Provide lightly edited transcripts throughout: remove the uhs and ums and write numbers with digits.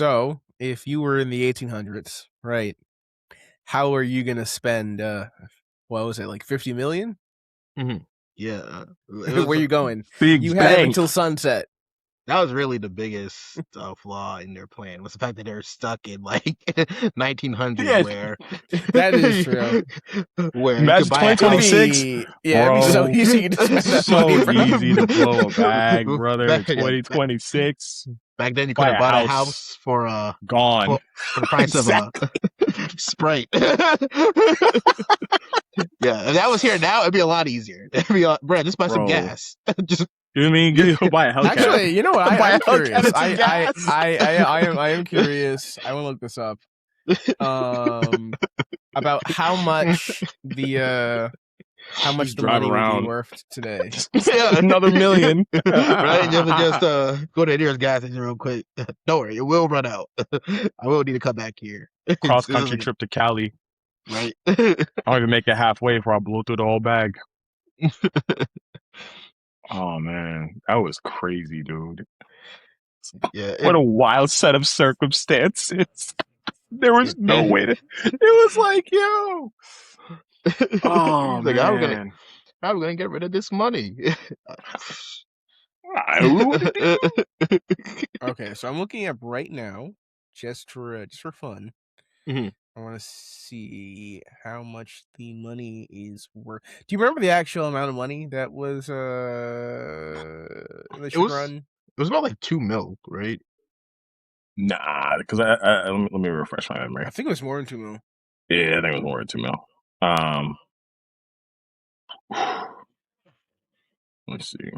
So, if you were in the 1800s, right? How are you gonna spend? What was it, like 50 million? Yeah, Where you going? Big You have bang. until sunset. that was really the biggest flaw in their plan was the fact that they're stuck in like 1900s Yeah. where That is true. where you Imagine could buy a house. 2026. It'd be so Bro, easy to spend that so money, bro. easy to blow a bag, brother. In Back- yeah, 2026, Back then, you could buy have a bought a house. house for Gone. for the price of a Sprite. Yeah, if that was here now, it'd be a lot easier. It'd be bro, just buy some Bro. gas. Just You know what I mean? You buy a Hellcat. Actually, you know what? Buy I'm a Hellcat curious. and some gas. I am curious. I want to look this up. About how much the Just money drive would be around. worth today. Yeah. Another million. Right? Just go to the nearest gas station real quick. Don't worry, it will run out. I will need to come back here. Cross country trip to Cali. Right. I don't even make it halfway before I blow through the whole bag. Oh man, that was crazy, dude. Yeah. What a wild set of circumstances. There was no way to. It was like, yo. Oh like, man. I'm gonna get rid of this money. Okay, so I'm looking up right now, just for fun. Mhm. I want to see how much the money is worth. Do you remember the actual amount of money that was It was about like 2 mil, right? Nah, because let me refresh my memory. I think it was more than 2 mil. Yeah, I think it was more than 2 mil. Let's see.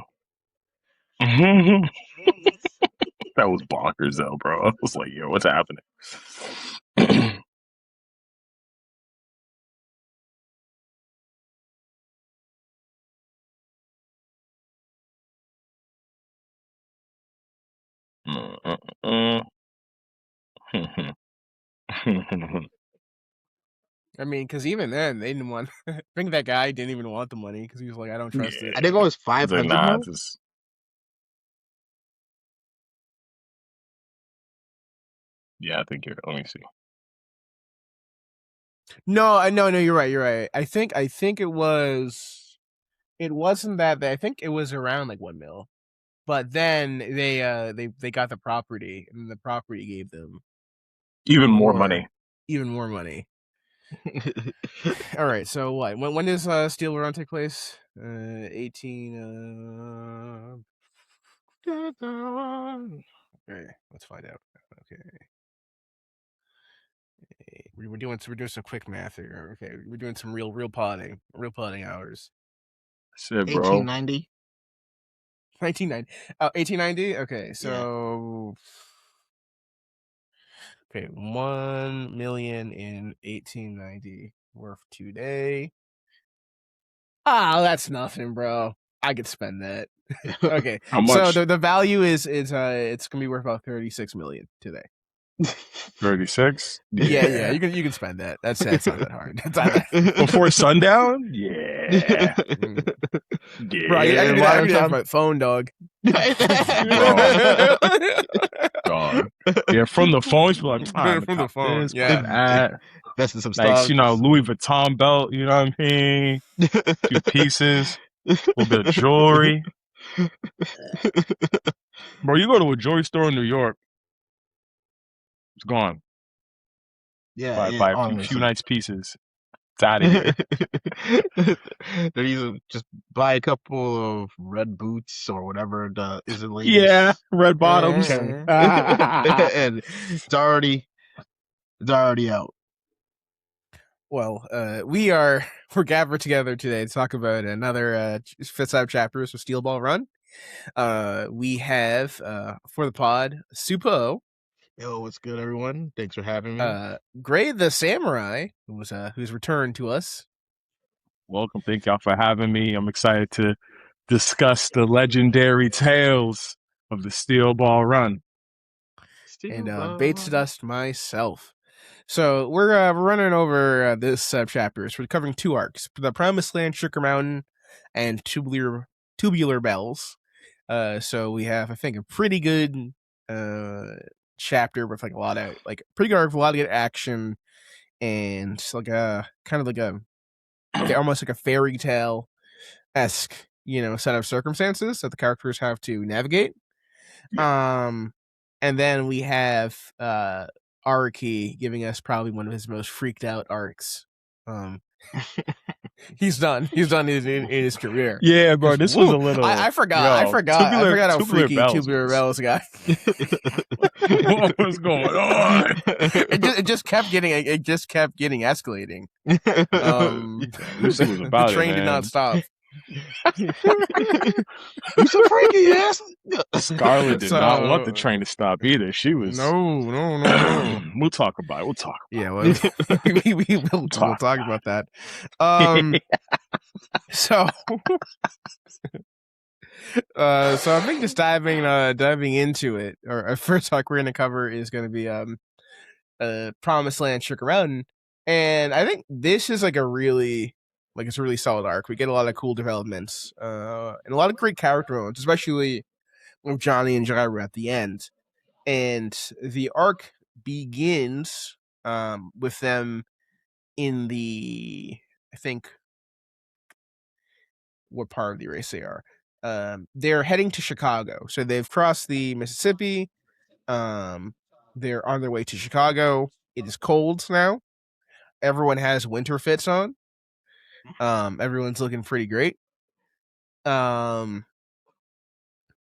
That was bonkers though, bro. I was like, yo, what's happening? I mean, because even then, they didn't want. I think that guy didn't even want the money because he was like, I don't trust it. I think it was He's 500 like, nah, mil. just... Yeah, I think you're. Let me see. No, you're right. I think it was. It wasn't that. I think it was around like 1 mil, but then they got the property, and the property gave them even more money. Even more money. All right. So what? When does Steel Run take place? 18. Okay, let's find out. Okay. We're doing some quick math here. Okay, we're doing some real plotting hours. Shit, bro. 1890. 1890. Okay, so okay, 1 million in 1890 worth today. That's nothing, bro. I could spend that. Okay, How much? So the value is it's gonna be worth about 36 million today. 36? Yeah. You can spend that. That's not that hard. That's not that. Before sundown? Yeah. Bro, I can do that from my phone, dog. Dog. Yeah, from the phone, it's like, from the phone. This, yeah. That's some like, stuff. you know, Louis Vuitton belt, you know what I mean? 2 pieces, a little bit of jewelry. Bro, you go to a jewelry store in New York, it's gone. Yeah, By a few nice pieces. It's out of here. They're using just buy a couple of red boots or whatever is the latest. Yeah, red bottoms. And it's already out. Well, we're gathered together today to talk about another fifth out chapters of Steel Ball Run. We have for the pod Supa O. Yo, what's good, everyone? Thanks for having me. Gray the Samurai, who's returned to us. Welcome. Thank y'all for having me. I'm excited to discuss the legendary tales of the Steel Ball Run. And BaitZaDust myself. So we're running over this chapters. We're covering 2 arcs: the Promised Land, Sugar Mountain, and Tubular Bells. So we have, I think, a pretty good chapter with like a lot of like pretty good arc, with a lot of good action, and like a kind of like a almost like a fairy tale esque, set of circumstances that the characters have to navigate. And then we have Araki giving us probably one of his most freaked out arcs. He's done in his career. Yeah, bro, this was a little. I forgot how freaky Tubular was got. What was going on? It just kept getting escalating. This was about the train did not stop. You so freaky ass. Scarlett did not want the train to stop either. She was no. We'll talk about it. We'll talk. Yeah, well, we'll talk about that. So I think just diving into it, or first talk we're gonna cover is gonna be Promised Land Shikaraden, and I think this is like a really solid arc. We get a lot of cool developments, and a lot of great character moments, especially with Johnny and Gyro at the end. And the arc begins with them in the, I think, what part of the race they are. They're heading to Chicago. So they've crossed the Mississippi. They're on their way to Chicago. It is cold now. Everyone has winter fits on. Everyone's looking pretty great. And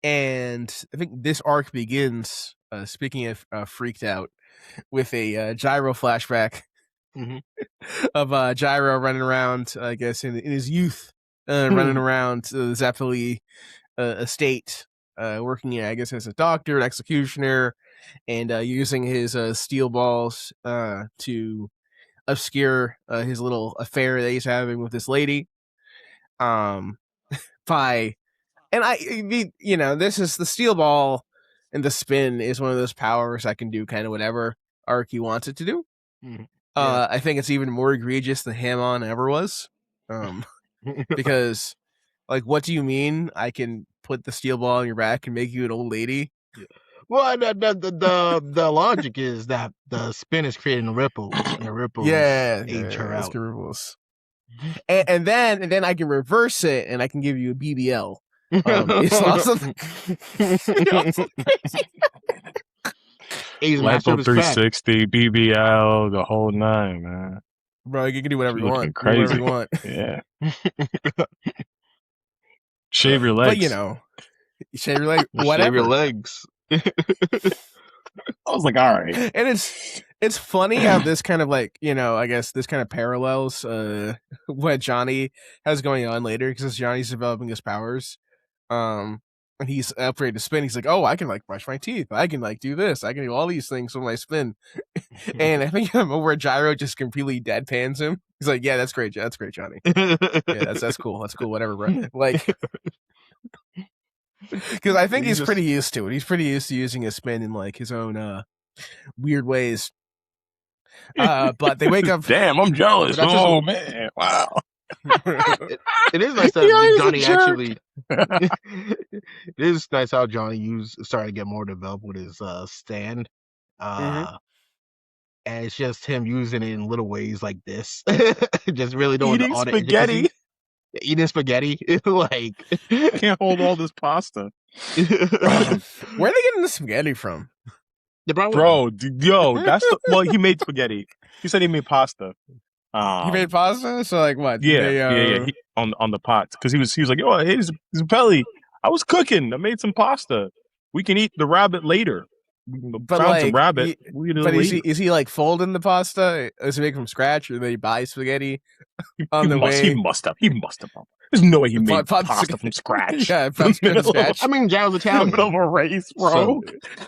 I think this arc begins, speaking of freaked out, with a Gyro flashback of Gyro running around, I guess, in his youth, running around the Zeppeli estate, working, I guess, as a doctor, an executioner, and using his steel balls to obscure his little affair that he's having with this lady. This is the steel ball, and the spin is one of those powers that can do kind of whatever Araki wants it to do. I think it's even more egregious than Hamon ever was, because, like, what do you mean I can put the steel ball on your back and make you an old lady? Well, the logic is that the spin is creating ripples, and the ripples age her out. Ripples. And then I can reverse it, and I can give you a BBL. It's awesome. Level 360, BBL, the whole nine, man. Bro, you can do whatever you want. Crazy. Do whatever you want. Yeah. Shave your legs. But shave your leg. Whatever. Shave your legs. I was like, all right. And it's funny how this kind of I guess this kind of parallels what Johnny has going on later, because Johnny's developing his powers. And he's afraid to spin. He's like, oh, I can brush my teeth. I can do this. I can do all these things when I spin. And I think where Gyro just completely deadpans him. He's like, yeah, that's great. That's great, Johnny. Yeah, that's cool. That's cool. Whatever, bro. Because I think he's pretty used to it. He's pretty used to using his spin in his own weird ways. But they wake up. Damn, I'm jealous. Oh man, wow. It is nice that Johnny actually. It is nice how Johnny started to get more developed with his stand, and it's just him using it in little ways like this. Just really doing eating all spaghetti. Eating spaghetti, can't hold all this pasta. Where are they getting the spaghetti from? Bro, that's he made spaghetti. He said he made pasta. He made pasta? So what? Yeah. On the pots, because he was like, oh, hey, Zappelli, I was cooking. I made some pasta. We can eat the rabbit later. Found some rabbit. Is he folding the pasta? Is he making from scratch, or did he buy spaghetti on the way? He must have. There's no way he made pasta from scratch. Yeah, from scratch. I mean, Gyro's Italian. In the middle of a race, bro.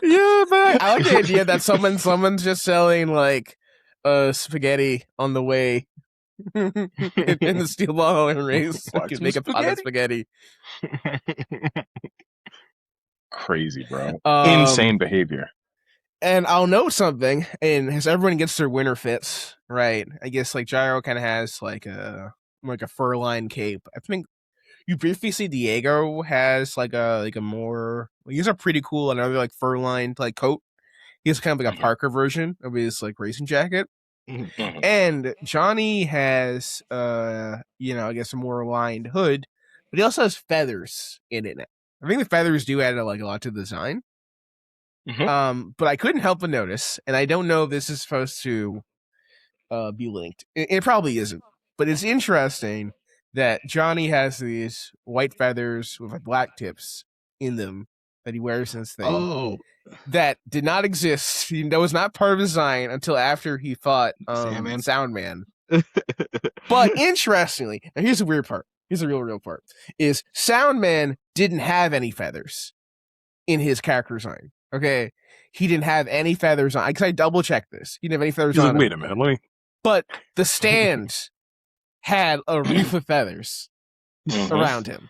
Yeah, but I like the idea that someone's just selling spaghetti on the way in the steel ball and race. Make a pot of spaghetti. Crazy, bro. Insane behavior. And I'll note something, and as everyone gets their winter fits, right? I guess Gyro kind of has a fur-lined cape. I think you briefly see Diego has a more, he's a pretty cool another fur-lined coat, He has kind of like a Parker version of his like racing jacket. Mhm. And Johnny has I guess a more aligned hood, but he also has feathers in it now. I think the feathers do add like a lot to the design. But I couldn't help but notice, and I don't know if this is supposed to be linked. It probably isn't, but it's interesting that Johnny has these white feathers with like black tips in them that he wears in this thing. Oh, that did not exist. That was not part of his design until after he fought Soundman. But interestingly, now here's the weird part. Here's the real part. Is Soundman didn't have any feathers in his character design. Okay? He didn't have any feathers on. Because I double checked this. He didn't have any feathers on. Wait a minute. Let me. But the stand had a wreath of feathers around him.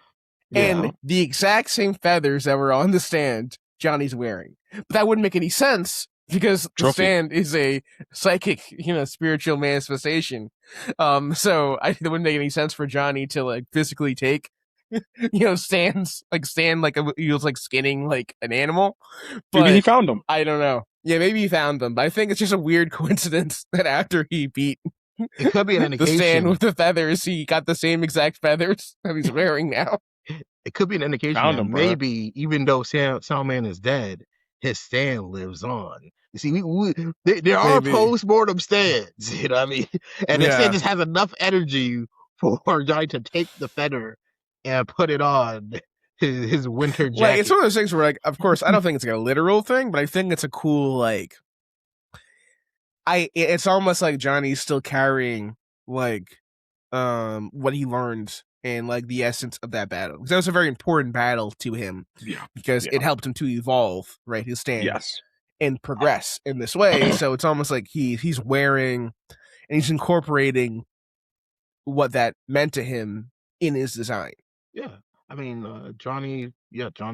And the exact same feathers that were on the stand Johnny's wearing. But that wouldn't make any sense because the stand is a psychic, spiritual manifestation. So it wouldn't make any sense for Johnny to like physically take, stand like he was like skinning like an animal. But maybe he found them. I don't know. Yeah, maybe he found them. But I think it's just a weird coincidence that after he beat it could be an indication. The stand with the feathers, he got the same exact feathers that he's wearing now. It could be an indication that maybe even though Soundman is dead, his stand lives on. You see, there are post-mortem stands, you know what I mean? And the stand just has enough energy for Johnny to take the feather and put it on his winter jacket. Like, it's one of those things where, like, of course, I don't think it's like a literal thing, but I think it's a cool, like, it's almost like Johnny's still carrying, like, what he learned and like the essence of that battle. Because that was a very important battle to him. Yeah. Because it helped him to evolve, right, his stand. Yes. And progress in this way. So it's almost like he's wearing and he's incorporating what that meant to him in his design. Yeah. I mean, Johnny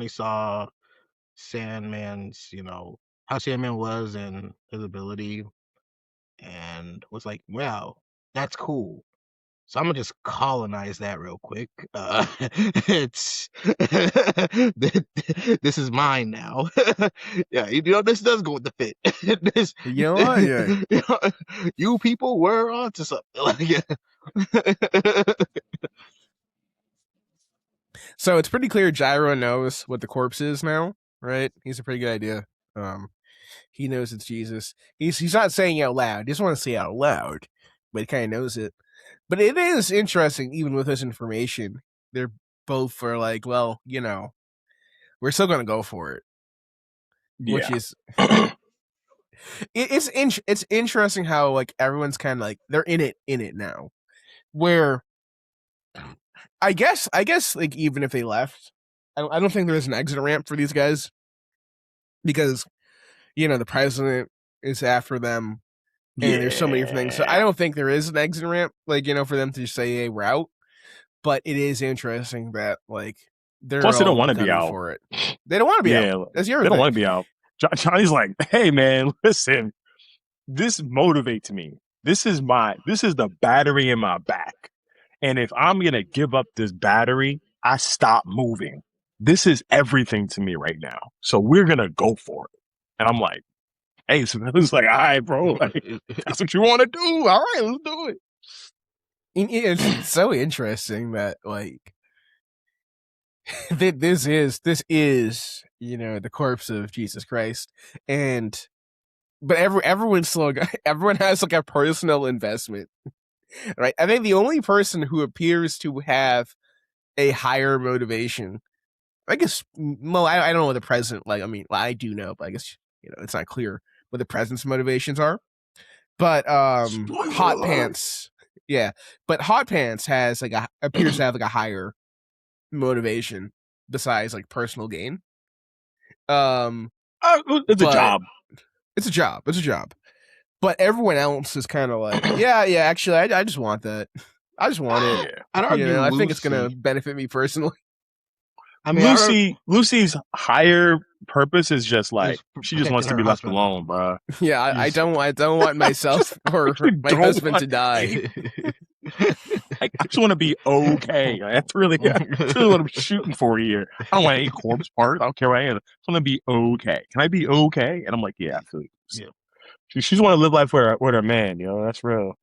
saw Sandman's, how Sandman was and his ability and was like, wow, that's cool. So I'm gonna just colonize that real quick. It's this is mine now. Yeah, this does go with the fit. You people were onto something. So it's pretty clear Gyro knows what the corpse is now, right? He's a pretty good idea. He knows it's Jesus. He's not saying it out loud. He doesn't want to say it out loud, but he kind of knows it. But it is interesting, even with this information, they're both are like, well, we're still going to go for it. Yeah. Which is, it's interesting how like everyone's kind of like they're in it now. Where, I guess like even if they left, I don't think there's an exit ramp for these guys because the president is after them. And there's so many different things. So I don't think there is an exit ramp, like, for them to say, hey, we're out. But it is interesting that, like, they're plus they don't want to be out. For it. They don't want to be out. That's your They don't want to be out. Johnny's like, hey, man, listen, this motivates me. This is the battery in my back. And if I'm going to give up this battery, I stop moving. This is everything to me right now. So we're going to go for it. And I'm like, hey, so it's like, all right, bro, like, that's what you want to do. All right, let's do it. It's so interesting that, like, this is the corpse of Jesus Christ, but everyone has like a personal investment, right? I think the only person who appears to have a higher motivation, I guess, well, I don't know what the president, like, I mean, well, I do know, but I guess it's not clear what the president's motivations are. But Hot Pants, but Hot Pants has like appears to have like a higher motivation besides like personal gain. It's a job. It's a job. But everyone else is kind of like, yeah. Actually, I just want that. I just want it. I think it's gonna benefit me personally. I mean, Lucy's higher purpose is just like she just wants to be left alone, bro. Yeah, I don't want myself or my husband to die. Like, I just want to be okay. That's really what I'm shooting for here. I don't want any corpse parts. I don't care what I am. I just want to be okay. Can I be okay? And I'm like, yeah, absolutely. Yeah. She just want to live life with her man. That's real.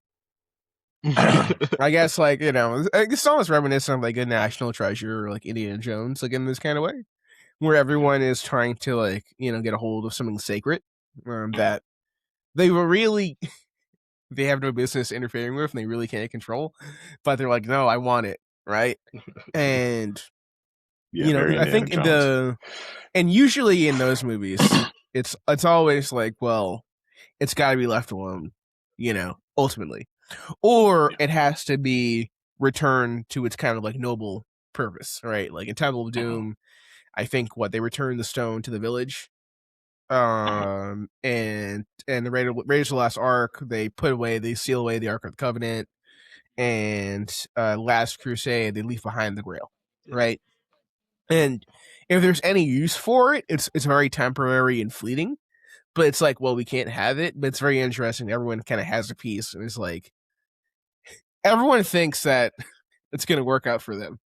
I guess, like, it's almost reminiscent of like a National Treasure or like Indiana Jones, like in this kind of way, where everyone is trying to like get a hold of something sacred that they were really they have no business interfering with and they really can't control, but they're like, no, I want it, right? And I think and usually in those movies, it's always like, well, it's got to be left alone, ultimately, or it has to be returned to its kind of like noble purpose, right? Like in Temple of Doom, I think they returned the stone to the village, and the Raiders of the Last Ark, they seal away the Ark of the Covenant, and Last Crusade, they leave behind the Grail, right? And if there's any use for it, it's very temporary and fleeting. But it's like, well, we can't have it. But it's very interesting. Everyone kind of has a piece, and it's like everyone thinks that it's going to work out for them.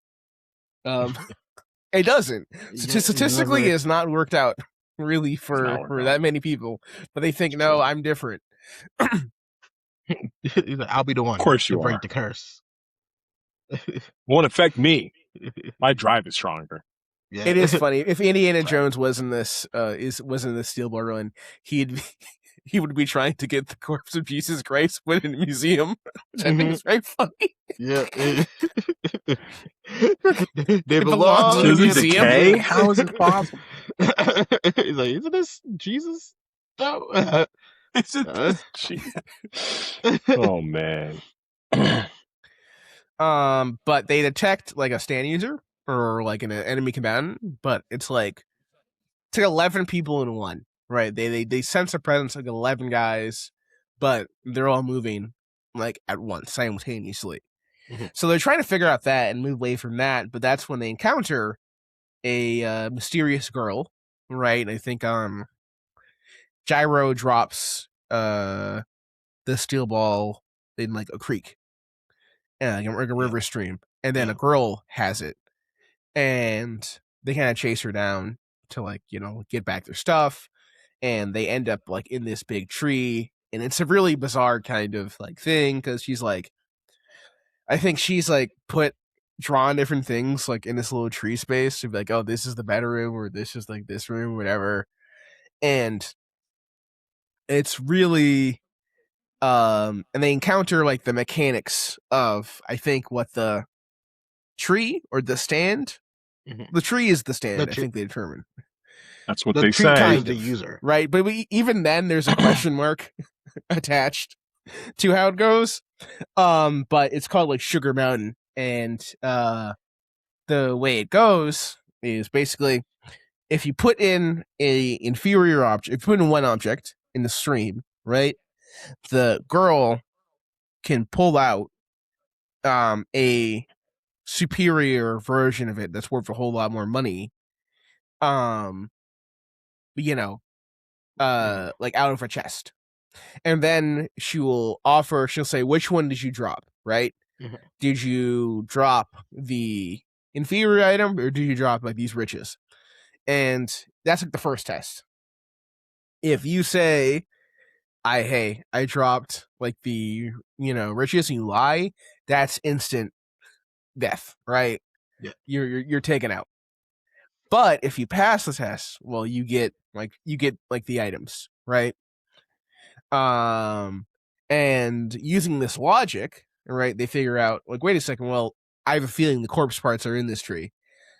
It doesn't. Statistically, it's not worked out really for that many people. But they think, no, I'm different. I'll be the one. Of course to you break are. the curse. Won't affect me. My drive is stronger. Yeah. It is funny. If Indiana Jones was in this Steel Ball run, he would be trying to get the corpse of Jesus Christ put in a museum, which I think is very funny. Yeah. They belong to a museum. How is it possible? He's like, isn't this Jesus? No. Isn't this Jesus? Oh man. But they detect like a stand user or like an enemy combatant, but it's like 11 people in one, right? They sense a presence like 11 guys, but they're all moving like at once simultaneously. So they're trying to figure out that and move away from that, but that's when they encounter a mysterious girl, right? I think Gyro drops the steel ball in like a creek, like a river stream, and then a girl has it, and they kind of chase her down to like get back their stuff, and they end up like in this big tree, and it's a really bizarre kind of like thing because she's like, I think she's like drawn different things like in this little tree space to be like, oh, this is the bedroom or this is like this room, whatever, and it's really and they encounter like the mechanics of, I think, what the tree or the stand. The tree is the stand. I think they determine. That's what they say. Kind of, the user, right? But even then, there's a question mark attached to how it goes. But it's called like Sugar Mountain, and the way it goes is basically if you put in a inferior object, if you put in one object in the stream, right, the girl can pull out a superior version of it that's worth a whole lot more money, like out of her chest, and then she'll say, which one did you drop, right? Did you drop the inferior item or did you drop like these riches? And that's like the first test. If you say, I dropped like the riches, and you lie, that's instant death, right? Yeah, you're taken out. But if you pass the test, well, you get the items, right? And using this logic, right, they figure out like, wait a second, well, I have a feeling the corpse parts are in this tree.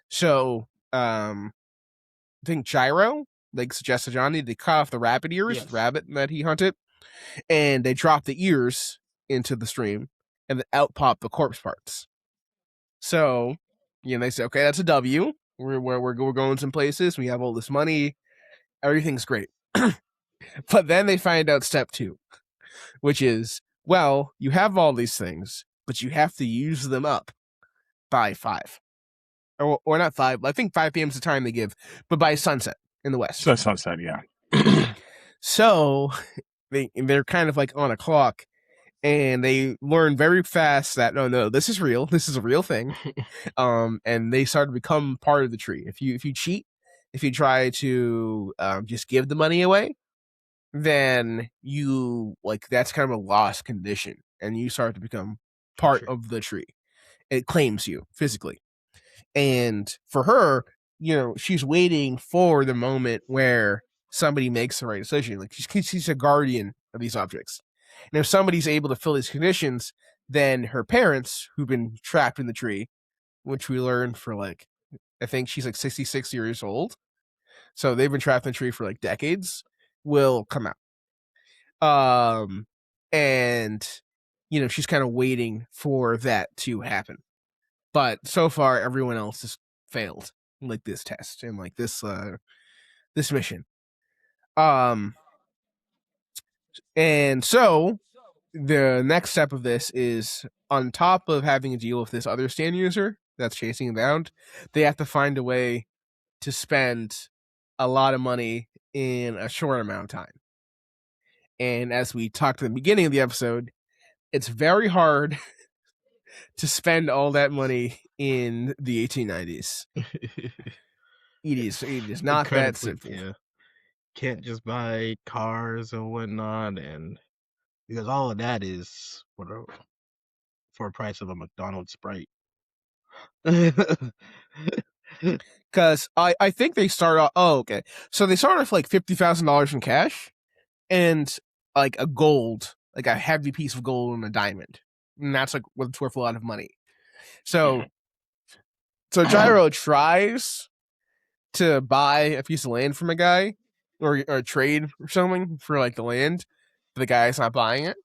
So I think Gyro like suggested Johnny to cut off the rabbit ears, the rabbit that he hunted, and they drop the ears into the stream and then out pop the corpse parts. So they say, okay, that's a W. We're going some places. We have all this money. Everything's great. But then they find out step 2, which is, well, you have all these things, but you have to use them up by 5. Or not 5. I think 5 p.m. is the time they give, but by sunset in the West. So sunset, yeah. So they're kind of like on a clock, and they learn very fast that no, this is real. This is a real thing. And they start to become part of the tree. If you cheat, if you try to just give the money away, then you that's kind of a lost condition, and you start to become part of the tree. It claims you physically. And for her, she's waiting for the moment where somebody makes the right decision. Like she's a guardian of these objects. And if somebody's able to fill these conditions, then her parents, who've been trapped in the tree, which we learned for I think she's 66 years old. So they've been trapped in the tree for decades, will come out. And she's kind of waiting for that to happen. But so far, everyone else has failed, this test and this mission. And so the next step of this is, on top of having to deal with this other stand user that's chasing them down, they have to find a way to spend a lot of money in a short amount of time. And as we talked at the beginning of the episode, it's very hard to spend all that money in the 1890s. It is not that simple. Yeah. Can't just buy cars and whatnot, and because all of that is for a price of a McDonald's Sprite. Because I think they start off. Oh, okay. So they start off $50,000 in cash, and a gold, a heavy piece of gold and a diamond, and that's what's worth a lot of money. So Gyro tries to buy a piece of land from a guy, or trade or something for the land. But the guy's not buying it.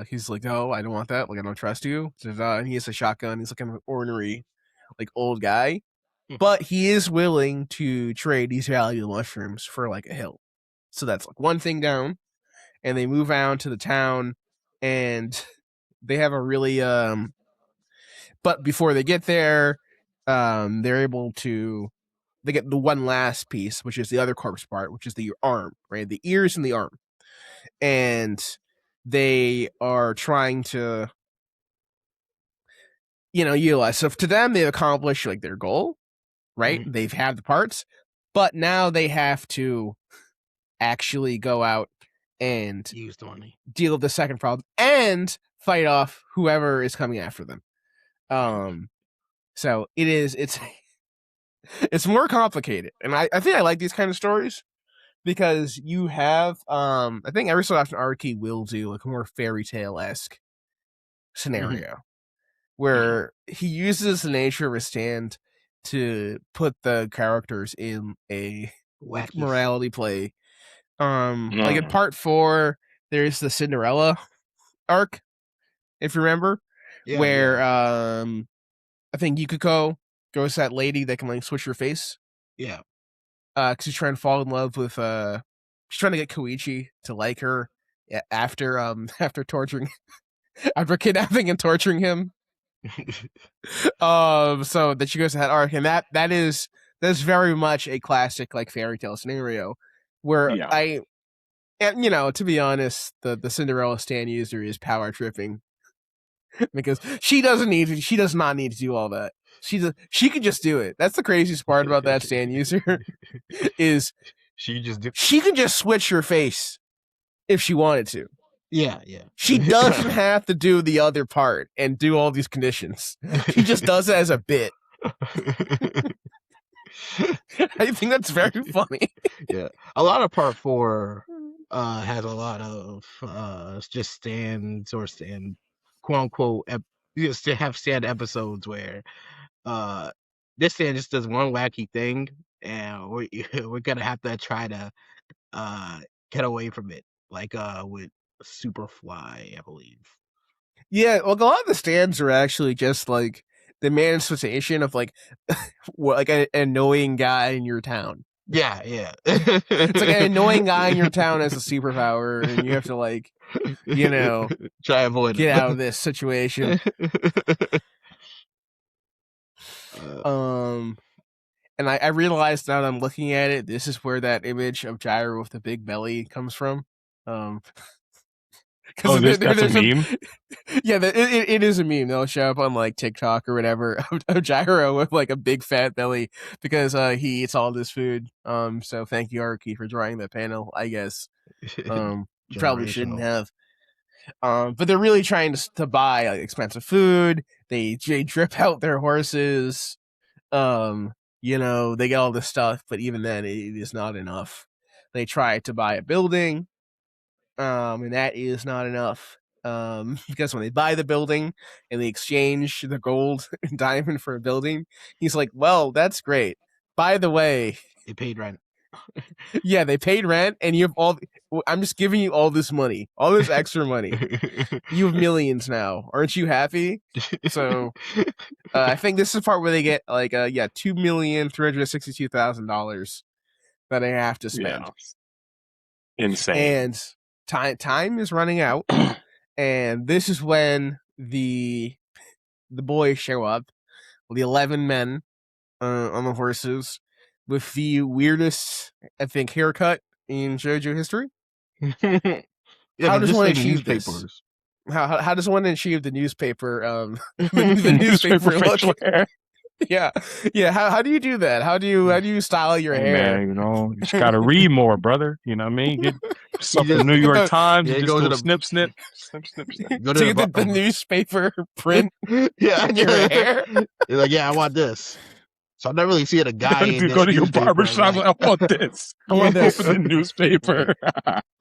He's like, no, I don't want that. I don't trust you. And he has a shotgun. He's kind of an ornery, old guy. But he is willing to trade these valuable mushrooms for a hill. So that's one thing down. And they move out to the town, and they have a really but before they get there, they're able to get the one last piece, which is the other corpse part, which is the arm, right? The ears and the arm. And they are trying to utilize. So to them, they've accomplished their goal, right? Mm-hmm. They've had the parts, but now they have to actually go out and use the money, deal with the second problem, and fight off whoever is coming after them. So it's more complicated, and I think I like these kind of stories because you have I think every so often Arky will do a more fairy tale-esque scenario where he uses the nature of a stand to put the characters in a morality play. In part 4, there's the Cinderella arc, if you remember, where I think Yukiko goes to that lady that can switch her face. Yeah. Because she's trying to fall in love with she's trying to get Koichi to like her after torturing after kidnapping and torturing him. So that she goes to that arc, and that's very much a classic fairy tale scenario where to be honest, the Cinderella stand user is power tripping because she does not need to do all that. She could just do it. That's the craziest part about that stand user is she can just switch her face if she wanted to. Yeah. She doesn't have to do the other part and do all these conditions. She just does it as a bit. I think that's very funny. Yeah. A lot of part 4 has a lot of just stands or stand, quote unquote, just to have stand episodes where this stand just does one wacky thing, and we're gonna have to try to get away from it, with Superfly, I believe. Yeah, well, a lot of the stands are actually just the manifestation of an annoying guy in your town. Yeah. It's an annoying guy in your town has a superpower, and you have to try to avoid get out of this situation. And I realized now that I'm looking at it, this is where that image of Gyro with the big belly comes from. Oh, that's a meme? Yeah, it is a meme. They'll show up on like TikTok or whatever of Gyro with like a big fat belly because he eats all this food. So thank you, Arky, for drawing that panel. I guess you probably shouldn't Generational. have. But they're really trying to buy like, expensive food. They drip out their horses. They get all this stuff, but even then, it is not enough. They try to buy a building, and that is not enough. Because when they buy the building and they exchange the gold and diamond for a building, he's like, "Well, that's great. By the way, They paid rent. yeah, they paid rent, and you have all. I'm just giving you all this money, all this extra money. You have millions now. Aren't you happy?" So I think this is the part where they get like $2,362,000 that they have to spend. Yeah. Insane. And time is running out, and this is when the boys show up, the 11 men on the horses, with the weirdest, I think, haircut in Jojo history. Yeah, How does just one like achieve this? newspapers. How does one achieve the newspaper the newspaper facial look? hair. Yeah. How do you do that? How do you style your Hey, hair? man, you just gotta read more, brother. You know what I mean? Get stuff from the New York Times. Yeah, You just go go to the snip. go to get the newspaper print yeah, on your hair. You're like, yeah, I want this. So I never really see it a guy in Go to this your newspaper, barbershop. like, I want this. I want this. this in the newspaper.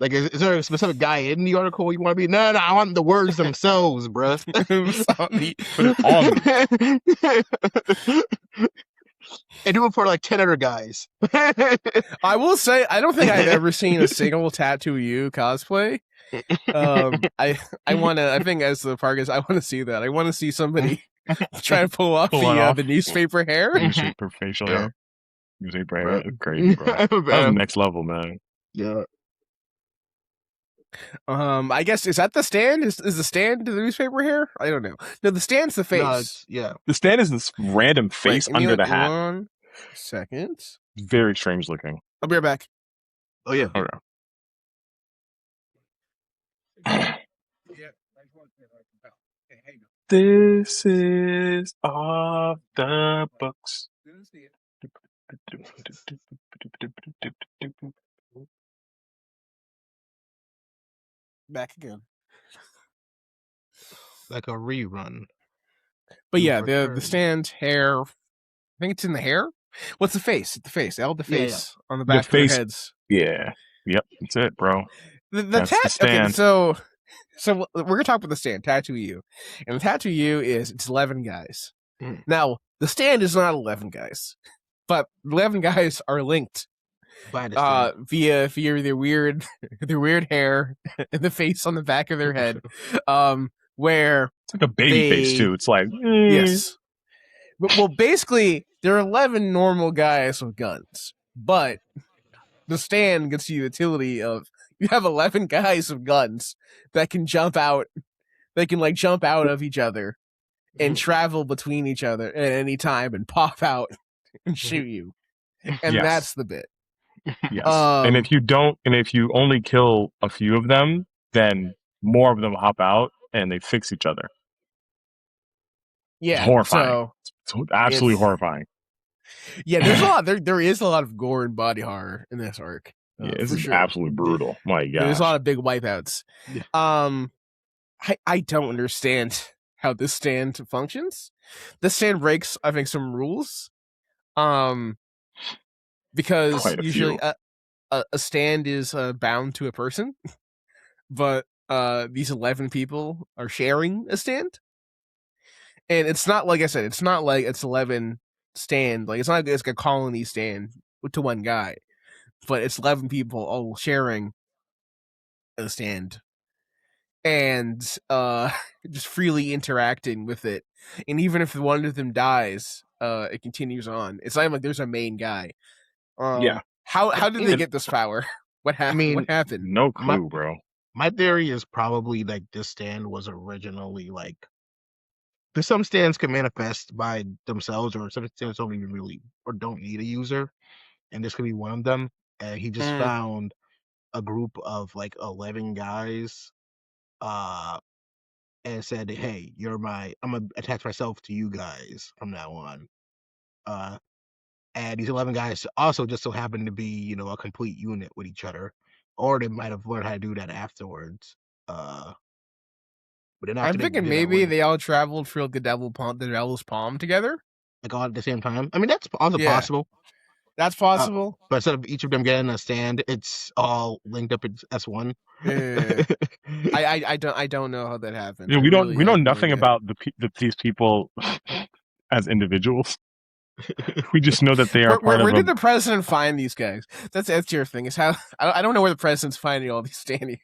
Like, is there a specific guy in the article you want to be? No, I want the words themselves, bruh. And do it for like 10 other guys. I will say, I don't think I've ever seen a single Tattoo You cosplay. I think as the part is, I want to see that. I want to see somebody try to pull off the newspaper hair. Newspaper facial hair. Newspaper hair. That's crazy, bro. That's next level, man. Yeah. I guess, is that the stand? Is the stand the newspaper hair? I don't know. No, the stand's the face. No, the stand is this random face under the hat. 1 second. Very strange looking. I'll be right back. Oh yeah. Okay. This is off the books. Back again. Like a rerun. But yeah, the stand hair. I think it's in the hair. What's the face? The face. All the face on the back of their heads. Yeah. Yep. That's it, bro. The stand. Okay, so we're gonna talk about the stand. Tattoo You, and the Tattoo You it's 11 guys. Now the stand is not 11 guys, but 11 guys are linked via their weird hair and the face on the back of their head. Where it's like a baby face too. It's like yes. Well, basically, there are 11 normal guys with guns, but the stand gets the utility of you have 11 guys with guns that can jump out. They can jump out of each other and travel between each other at any time and pop out and shoot you. And that's the bit. Yes. And if you only kill a few of them, then more of them hop out and they fix each other. Yeah. It's horrifying. It's absolutely horrifying. Yeah, there's a lot. There is a lot of gore and body horror in this arc. Yeah, this is absolutely brutal. My God, there's a lot of big wipeouts. Yeah. I don't understand how this stand functions. This stand breaks, I think, some rules. Because usually a stand is bound to a person, but these 11 people are sharing a stand. And it's not like I said, it's not like it's 11 stand. Like it's not like it's a colony stand to one guy, but it's 11 people all sharing a stand and just freely interacting with it. And even if one of them dies, it continues on. It's not like there's a main guy. How did they get this power? What happened? No clue, bro. My theory is probably like this stand was originally like. Because some stands can manifest by themselves, or some stands don't even really or don't need a user, and this could be one of them. And he just found a group of like 11 guys and said, "Hey, I'm gonna attach myself to you guys from now on." And these 11 guys also just so happen to be, a complete unit with each other, or they might have learned how to do that afterwards. But then after I'm they thinking did that maybe one, they all traveled for the Devil's Palm together. like all at the same time. I mean, that's also Yeah. possible. That's possible. But instead of each of them getting a stand, it's all linked up in S1. I don't know how that happened. You know, I we really know have no nothing idea. about these people as individuals. We just know that they are part Where of did the president find these guys? That's your thing. Is how I don't know where the president's finding all these standings.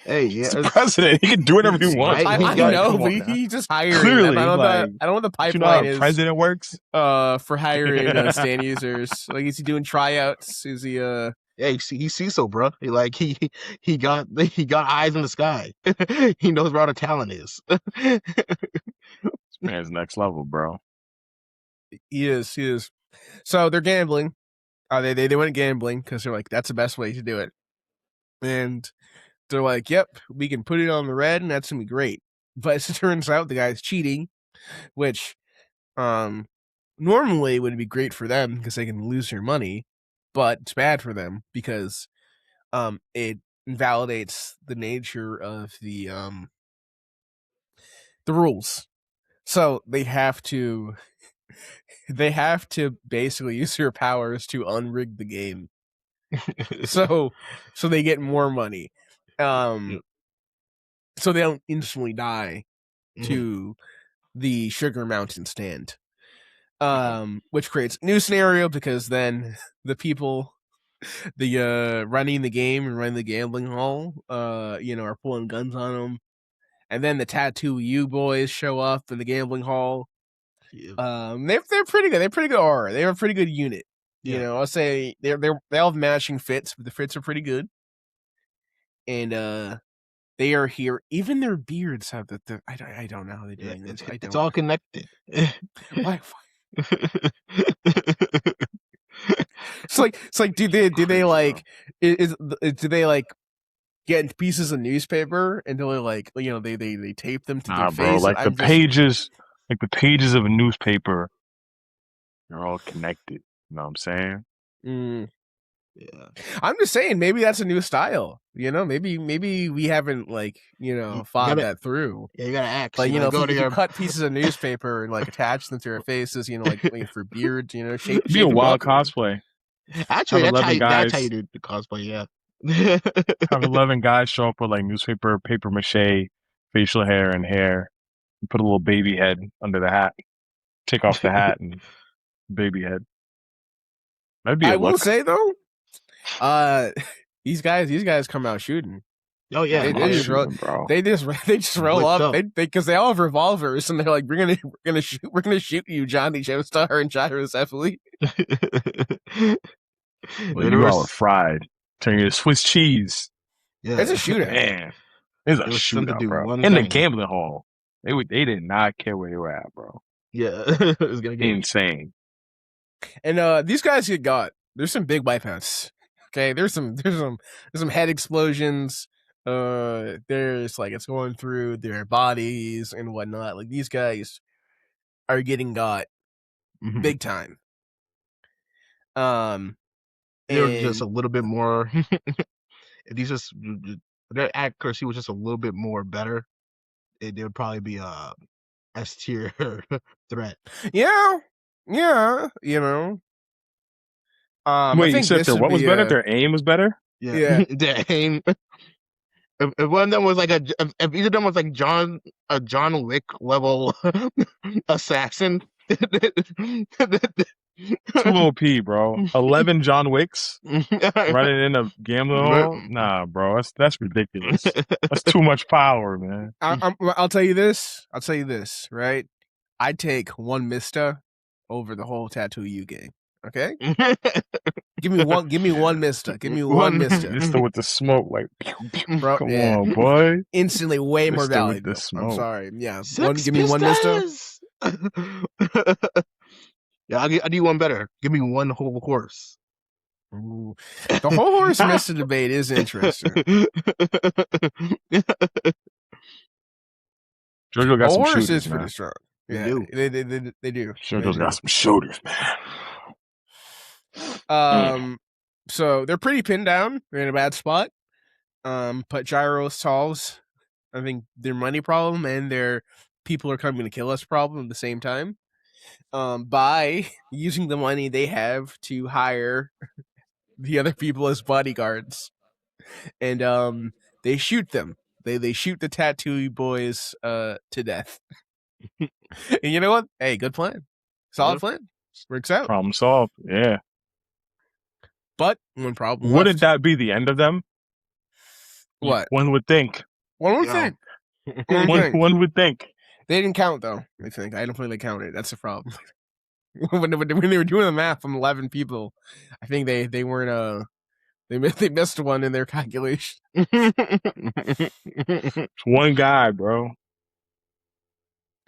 Hey, He's yeah, the president. He can do whatever he wants. right? He I got, know, come but on now. he's just hiring. Clearly, I don't know. like, I don't know what the you know how pipeline a is. president works. For hiring stand users. Like, is he doing tryouts? Is he Yeah, he sees so, bro. He got eyes in the sky. He knows where all the talent is. This man's next level, bro. He is. So they're gambling. They went gambling because they're like, that's the best way to do it. And they're like, yep, we can put it on the red and that's gonna be great. But as it turns out, the guy's cheating, which normally would be great for them because they can lose their money, but it's bad for them because it invalidates the nature of the rules. So they have to basically use their powers to unrig the game. so they get more money. So they don't instantly die to the Sugar Mountain stand. Which creates a new scenario because then the people running the game and running the gambling hall are pulling guns on them. And then the Tattoo U boys show up in the gambling hall. They're pretty good. They're pretty good aura. They're a pretty good unit. Yeah. You know, I'll say they all have matching fits, but the fits are pretty good. And they are here. Even their beards have the I don't know how they're doing this. It's all connected. Why? It's like do they like do they like get pieces of newspaper and do they like they tape them to their bro, face? like the pages of a newspaper, they're all connected. You know what I'm saying? Yeah. I'm just saying maybe that's a new style. Maybe we haven't thought that through. Yeah, you gotta act. But if you cut pieces of newspaper and like attach them to our faces, like for beards, shape. Be a wild cosplay. Actually, that's how you do the cosplay. Yeah. Have 11 guys show up with like newspaper, paper mache, facial hair, and hair. And put a little baby head under the hat. Take off the hat and baby head. That'd be a will say though, these guys come out shooting. Oh yeah, they just roll up. Because they all have revolvers, and they're like, we're gonna shoot you, Johnny Joestar and Gyro Cephaly. Well, you all are fried. Turn you to Swiss cheese. Yeah, it's a shootout. Man, it's a shootout, bro. In the gambling hall, they did not care where they were at, bro. Yeah, it was gonna get insane. And these guys get got. There's some big wipeouts. Okay, there's some head explosions. There's like it's going through their bodies and whatnot. Like these guys are getting got big time. They're just a little bit more. If their accuracy was just a little bit more better, they would probably be a S tier threat. Yeah. Wait, you said what was better? Their aim was better? Yeah. Their aim. If one of them was like if either of them was like a John Wick level assassin. Too OP, bro. 11 John Wicks running in a gambling hall? Nah, bro. That's ridiculous. That's too much power, man. I'll tell you this, right? I'd take one Mista over the whole Tattoo U gang. Okay? Give me one Mista. Give me one Mista. Mista with the smoke, like, bro, come on, boy. Instantly way more valuable. I'm sorry. Yeah. Give me one Mista. Yeah, I'll do one better. Give me one whole horse. Ooh. The whole horse Mr. debate is interesting. Jojo got The some horse shooters, is man. pretty strong. They Yeah, do. they do. Jojo's got some shooters, man. So they're pretty pinned down. They're in a bad spot. But Gyro solves, I think, their money problem and their people are coming to kill us problem at the same time. By using the money they have to hire the other people as bodyguards, and they shoot them. They shoot the tattoo boys to death. And you know what? Hey, good plan, solid plan, works out. Problem solved. Yeah. But one problem Wouldn't left. that be the end of them? What? One would think. One would think. One would think. They didn't count though. I think I don't think they counted. That's the problem. when they were doing the math from 11 people, I think they weren't they missed one in their calculation. It's one guy, bro.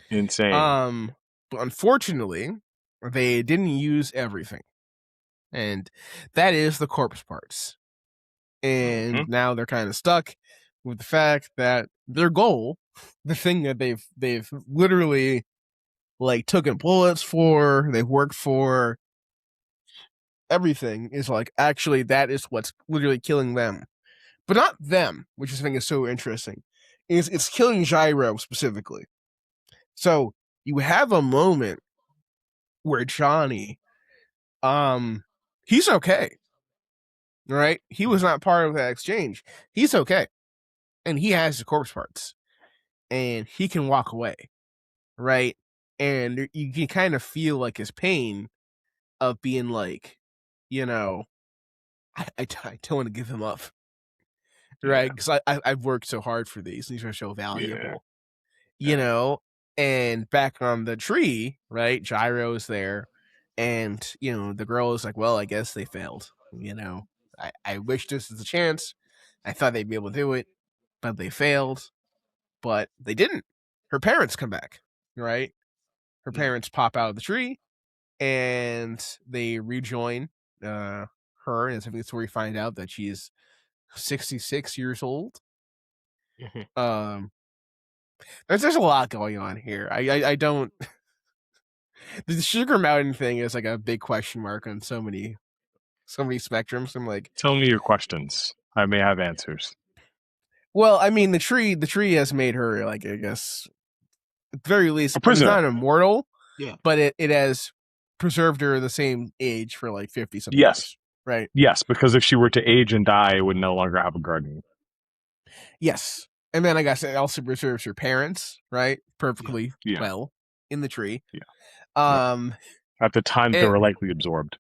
Insane. But unfortunately, they didn't use everything, and that is the corpse parts. And now they're kind of stuck with the fact that their goal, the thing that they've literally like taken bullets for, they've worked for, everything is like actually that is what's literally killing them, but not them, which I think is so interesting. Is it's killing Gyro specifically. So you have a moment where Johnny, he's okay, right? He was not part of that exchange. He's okay, and he has the corpse parts, and he can walk away, right? And you can kind of feel like his pain of being like, you know, I don't want to give him up, right? Because I've worked so hard for these. These are so valuable, you know. And back on the tree, right? Gyro's there, and you know the girl is like, "Well, I guess they failed." You know, I wish this was a chance. I thought they'd be able to do it, but they failed. But they didn't. Her parents come back, right? Her parents pop out of the tree, and they rejoin her. And I think that's where we find out that she's 66 years old. There's a lot going on here. I don't. The Sugar Mountain thing is like a big question mark on so many spectrums. I'm like, tell me your questions. I may have answers. well, I mean, the tree has made her, like, I guess, at the very least, a prisoner. Not immortal, Yeah, but it has preserved her the same age for like 50 something. Yes, years, right? Yes, because if she were to age and die, it would no longer have a guardian. Yes, and then I guess it also preserves her parents, right? Perfectly well in the tree. At the time they were likely absorbed.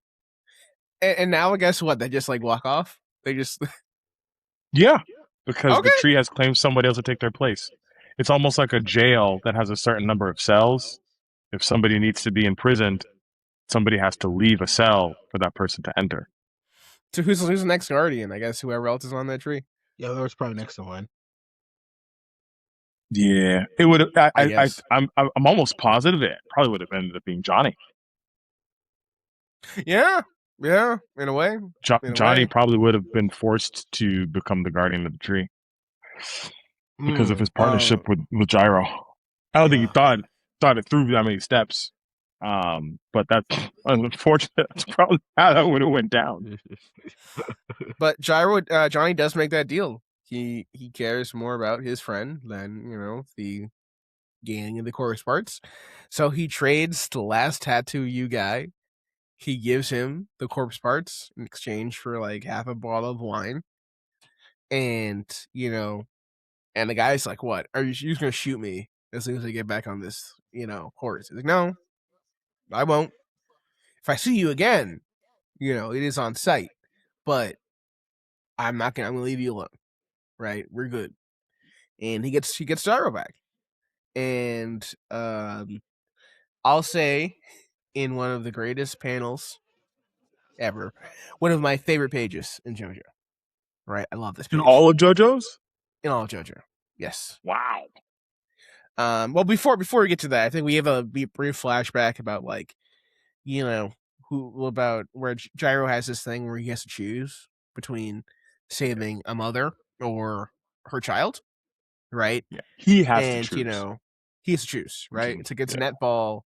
And now I guess what, they just like walk off. They just because the tree has claimed somebody else to take their place. It's almost like a jail that has a certain number of cells. If somebody needs to be imprisoned, somebody has to leave a cell for that person to enter. So who's the next guardian? I guess whoever else is on that tree. Yeah, that was probably next in line. Yeah, it would. I'm almost positive it probably would have ended up being Johnny. Yeah, in a way. Johnny probably would have been forced to become the guardian of the tree because of his partnership with Gyro. I don't think he thought it through that many steps. But that's unfortunate. That's probably how that would have went down. But Johnny does make that deal. He cares more about his friend than, you know, the gaining of the corpse parts. So he trades the last tattoo you guy. He gives him the corpse parts in exchange for like half a bottle of wine. And, you know, and the guy's like, "What? Are you just gonna shoot me as soon as I get back on this, you know, horse?" He's like, "No, I won't. If I see you again, you know, it is on sight. But I'm gonna leave you alone. Right? We're good." And he gets Gyro back. And I'll say, in one of the greatest panels ever, one of my favorite pages in JoJo. Right? I love this page. In all of JoJo's? In all of JoJo. Yes. Wow. Well, before we get to that, I think we have a brief flashback about, like, you know, where Gyro has this thing where he has to choose between saving a mother or her child, right? Yeah, he has to And choose. he has to choose, right? It's like it's a net ball,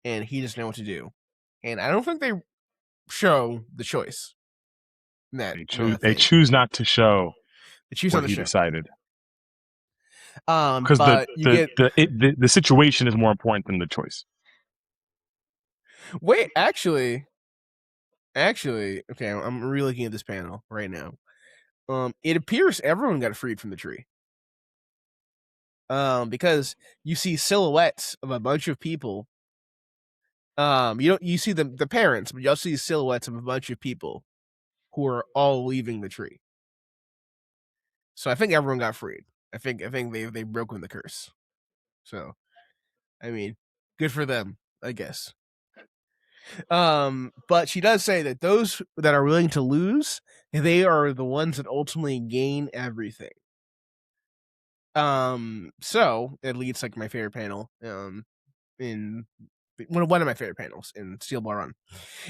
and he doesn't know what to do. And I don't think they show the choice. They choose not to show they choose what not to he show. decided. Because But the situation is more important than the choice. Wait, actually, okay, I'm relooking at this panel right now. It appears everyone got freed from the tree. Because you see silhouettes of a bunch of people. You see the parents, but you also see silhouettes of a bunch of people who are all leaving the tree. So I think everyone got freed. I think they've broken the curse. So, I mean, good for them, I guess. But she does say that those that are willing to lose, they are the ones that ultimately gain everything. So it leads like my favorite panel. In one of my favorite panels in Steel Ball Run,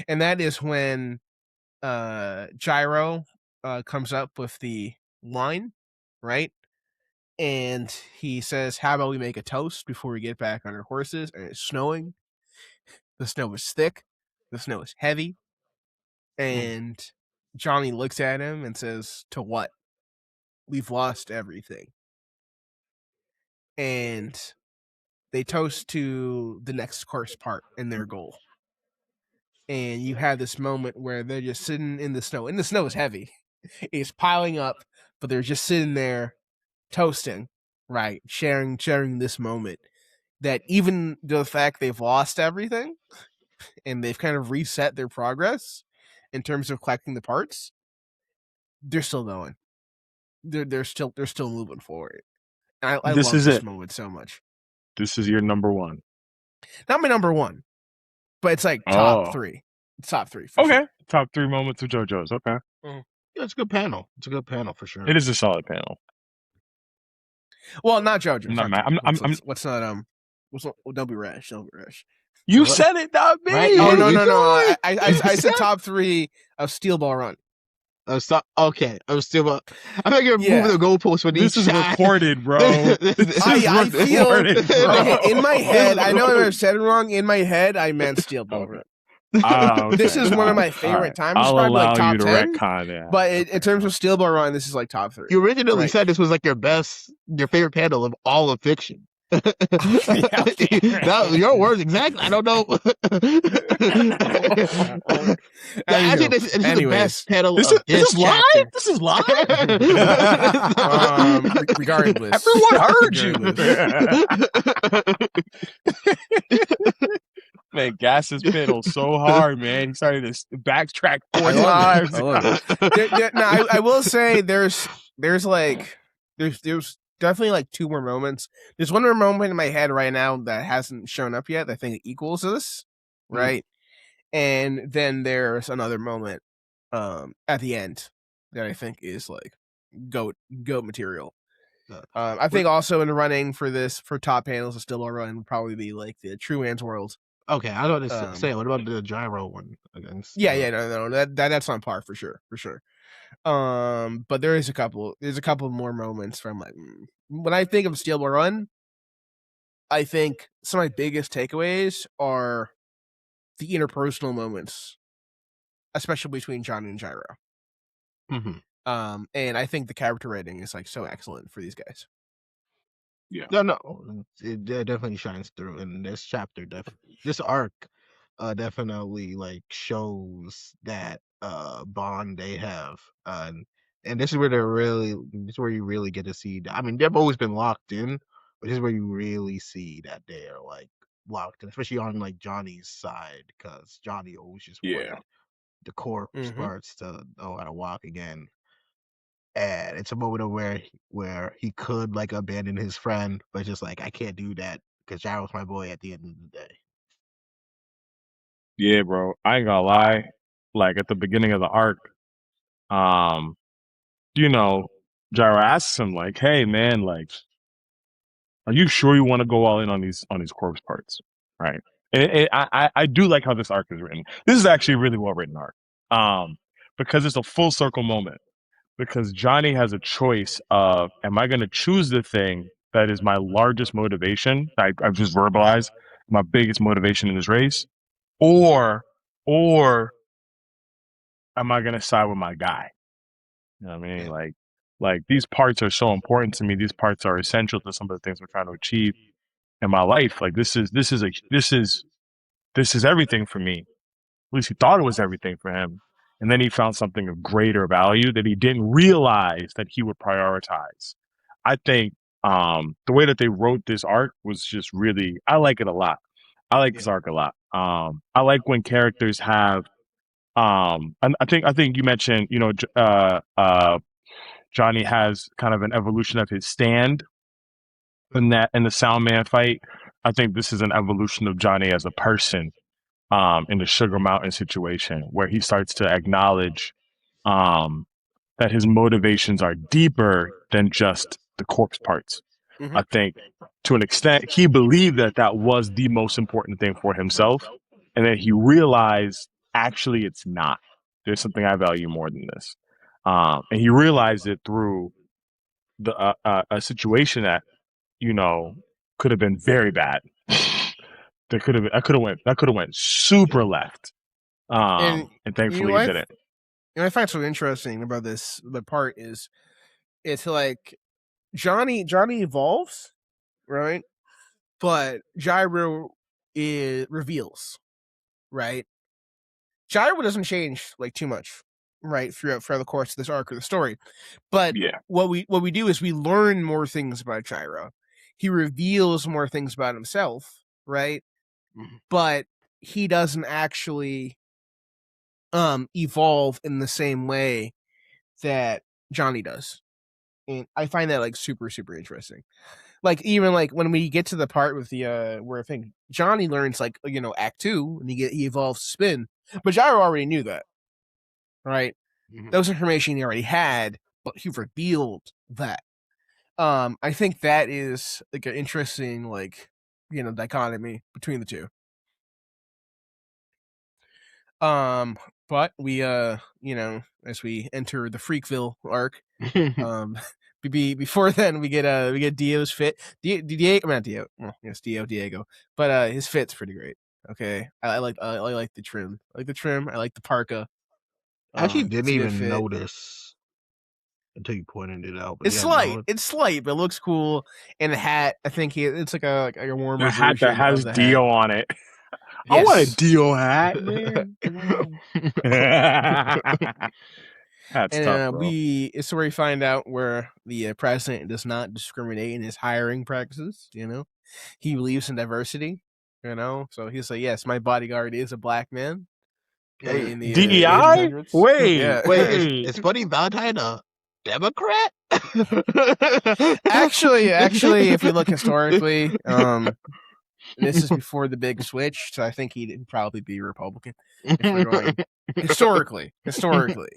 and that is when Gyro comes up with the line, right? And he says, "How about we make a toast before we get back on our horses?" And it's snowing. The snow is thick. The snow is heavy. And Johnny looks at him and says, "To what? We've lost everything." And they toast to the next course part in their goal. And you have this moment where they're just sitting in the snow. And the snow is heavy. It's piling up, but they're just sitting there toasting, right? Sharing this moment. That even the fact they've lost everything and they've kind of reset their progress in terms of collecting the parts, they're still going. They're still moving forward. And I love this moment so much. This is your number one. Not my number one, but it's like top three. It's top three for sure. Top 3 moments of JoJo's. Okay. Yeah, it's a good panel. It's a good panel for sure. It is a solid panel. Well, not JoJo. Don't be rash. Don't be rash. You said it, not me. Right? Oh no. I said top 3 of Steel Ball Run. Okay, I was still. I thought you were moving the goalposts with this each is recorded, bro. I feel in my head. I know I've said it wrong. In my head, I meant Steel Ball Run. Okay. This is one of my favorite times. I'll probably allow like top you to 10, retcon that. But in terms of Steel Ball Run, this is like top 3. You originally said this was like your favorite panel of all of fiction. Your words exactly. I don't know. I think this is the best panel of this chapter. This is live. Regardless, everyone heard you. Man, gas his pedal so hard, man. He started to backtrack 4 times. I will say there's definitely like 2 more moments. There's one more moment in my head right now that hasn't shown up yet. I think it equals this, right? And then there's another moment at the end that I think is like goat material. I think also in the running for top panels of Steel Ball Run would probably be like the True Man's World. Okay, I don't say. What about the Gyro one against? No, that's on par for sure. But there's a couple more moments from like when I think of Steel Ball Run, I think some of my biggest takeaways are the interpersonal moments, especially between Johnny and Gyro. And I think the character writing is like so excellent for these guys. Yeah. No, it definitely shines through in this chapter. This arc definitely like shows that bond they have, and this is where you really get to see. I mean, they've always been locked in, but this is where you really see that they are like locked in, especially on like Johnny's side, because Johnny always just wanted the corpse parts to know how to walk again. And it's a moment of where he could like abandon his friend, but just like I can't do that because Gyro's my boy at the end of the day. Yeah, bro. I ain't gonna lie. Like at the beginning of the arc, Gyro asks him like, "Hey, man, like, are you sure you want to go all in on these corpse parts?" Right? I do like how this arc is written. This is actually a really well written arc. Because it's a full circle moment. Because Johnny has a choice of, am I going to choose the thing that is my largest motivation? I've just verbalized my biggest motivation in this race, or am I going to side with my guy? You know what I mean? Yeah. Like these parts are so important to me. These parts are essential to some of the things we're trying to achieve in my life. Like this is everything for me. At least he thought it was everything for him. And then he found something of greater value that he didn't realize that he would prioritize. I think the way that they wrote this arc was just really, I like it a lot. I like this arc a lot. I like when characters have and I think you mentioned, Johnny has kind of an evolution of his stand in the Soundman fight. I think this is an evolution of Johnny as a person in the Sugar Mountain situation, where he starts to acknowledge um, that his motivations are deeper than just the corpse parts. Mm-hmm. I think to an extent, he believed that that was the most important thing for himself. And then he realized actually it's not. There's something I value more than this. And he realized it through a situation that, could have been very bad. That could have went super left. And And you know thankfully it what? didn't. I find so interesting about this. The part is, it's like Johnny evolves, right? But Gyro reveals, right? Gyro doesn't change like too much, right, throughout the course of this arc of the story. But Yeah. what we do is we learn more things about Gyro. He reveals more things about himself, right? Mhm. But he doesn't actually evolve in the same way that Johnny does. And I find that like super, super interesting. Like even like when we get to the part with the where I think Johnny learns like Act 2 and he evolves spin, but Gyro already knew that, right? Mhm. That was information he already had, but he revealed that. I think that is like an interesting like dichotomy between the two. But we as we enter the Freakville arc, um before then we get Dio's fit. Diego, not Dio. Well, yes, Diego. But his fit's pretty great. Okay. I like the trim. I like the trim. I like the parka. I actually didn't It's a good even fit. notice until you pointed it out. But It's yeah, slight. no. It's slight, but it looks cool. And the hat, I think it's like a The warmer hat that version of has the hat. Dio on it. I want a Yes. Dio hat, man. Come on. That's And tough, bro. it's where we find out where the president does not discriminate in his hiring practices. He believes in diversity. So he's like, yes, my bodyguard is a black man Wait, in the DEI? 1800s. Wait, Yeah. wait, wait. is Funny Valentine a Democrat? Actually, if we look historically, this is before the big switch, so I think he'd probably be Republican if we're going historically Historically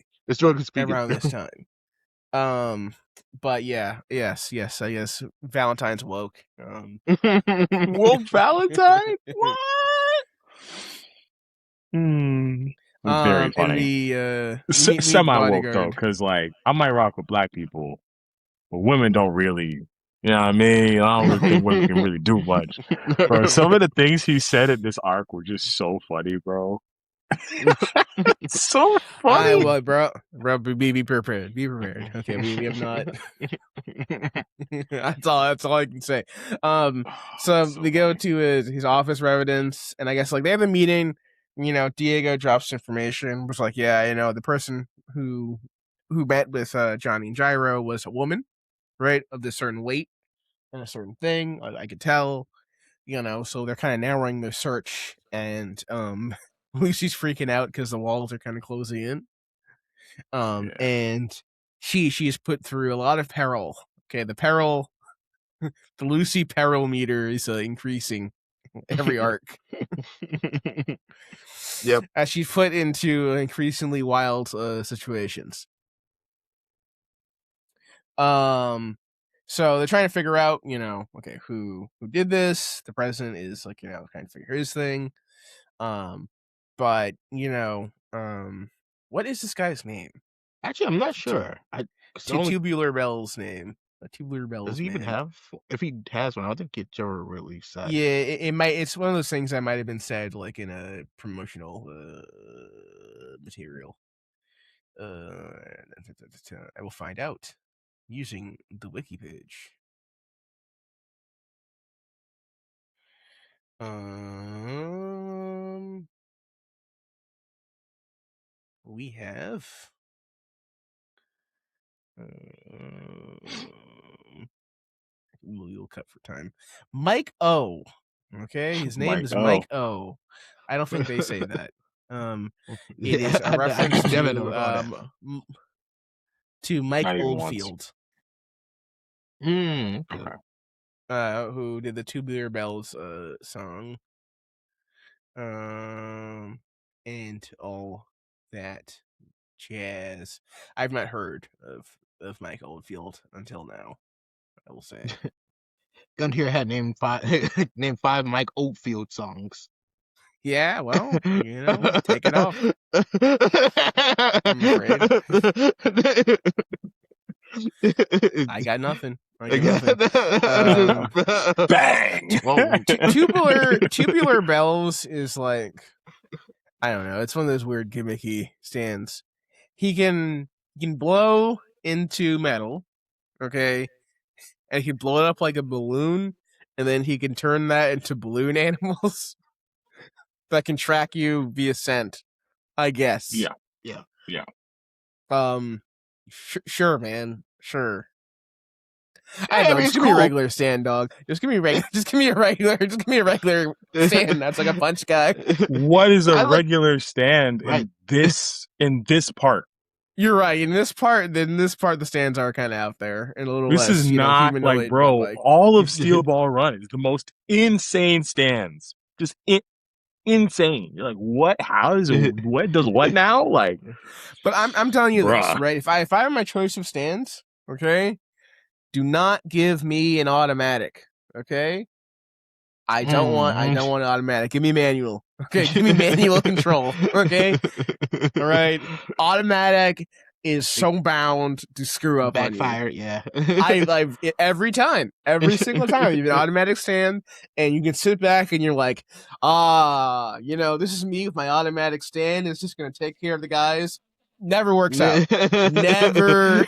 speaking. around this time. But yeah, yes, I guess Valentine's woke. Woke Valentine? What? It's very And funny. we meet the Semi woke though, bodyguard. because like I might rock with black people, but women don't really. You know what I mean? I don't really think women can really do much, bro. Some of the things he said in this arc were just so funny, bro. So I funny. well, bro, be prepared. Be prepared. Okay, we have not. That's all I can say. So they go to his office residence, and I guess like they have a meeting. Diego drops information. Was like, yeah, the person who met with Johnny and Gyro was a woman, right, of this certain weight and a certain thing. I could tell. So they're kind of narrowing their search, and Lucy's freaking out because the walls are kind of closing in. Yeah. And she is put through a lot of peril. Okay, the peril, the Lucy peril meter is increasing every arc. Yep. As she's put into increasingly wild situations. So they're trying to figure out, okay, who did this. The president is like, trying to figure his thing. But what is this guy's name? Actually, I'm not sure. Tubular Bell's name. Tubular Bell's Does he even man. have? If he has one, I don't think it's ever really said. Yeah, it might. It's one of those things that might have been said like in a promotional material. I will find out using the wiki page. We have. We'll cut for time. Mike O. Okay, his name is Mike O. I don't think they say that. It is a reference to Mike Oldfield. Okay. Who did the Tubular Bells song. And all that jazz. I've not heard of Mike Oldfield until now, I will say. Gunhear had named five Mike Oldfield songs. Yeah, well, take it off. I'm afraid. I got nothing. Bang! Tubular Bells is like, I don't know. It's one of those weird gimmicky stands. He can blow into metal, okay, and he can blow it up like a balloon, and then he can turn that into balloon animals that can track you via scent, I guess. Yeah. Sure, man. Sure. I know. Just give me a regular stand, dog. Just give me Just give me a regular stand. That's like a punch guy. What is a regular stand in this part? You're right. In this part, the stands are kind of out there and a little less. This is not like, bro. All of Steel Ball Run is the most insane stands. Just insane. You're like, what? How is it? What does what now? Like, but I'm telling you this, right? If I have my choice of stands, okay, do not give me an automatic, okay? I don't want automatic. Give me manual. Okay, give me manual control. Okay, all right. Automatic is so bound to screw up. Backfire, yeah. I've every single time you've an automatic stand, and you can sit back and you're like, this is me with my automatic stand. It's just gonna take care of the guys. Never works out. Never.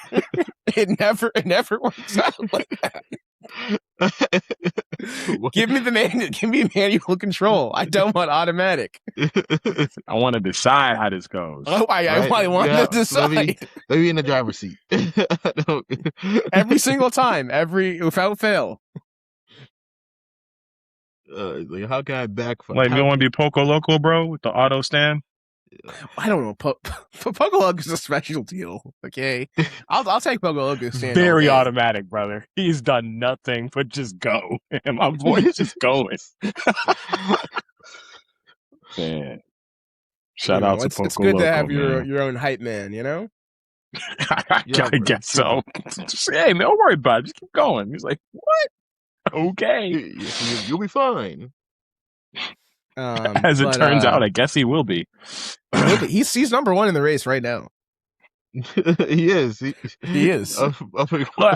It never works out like that. Give me manual control. I don't want automatic. I want to decide how this goes. Oh, I want to decide. Let me in the driver's seat. Every single time, without fail. How can I backfire? Like, you want to be Poco Loco, bro, with the auto stand? I don't know. Poco Loco is a special deal. Okay, I'll take Poco Loco's stand. Very automatic, brother. He's done nothing but just go, and my voice just going. Man, shout out to Poco Loco. It's good to have your own hype man. I guess so. Just, hey, man, don't worry about it. Just keep going. He's like, what? Okay, you'll be fine. As it turns out, I guess he will be. He's number one in the race right now. He is. He is. Well,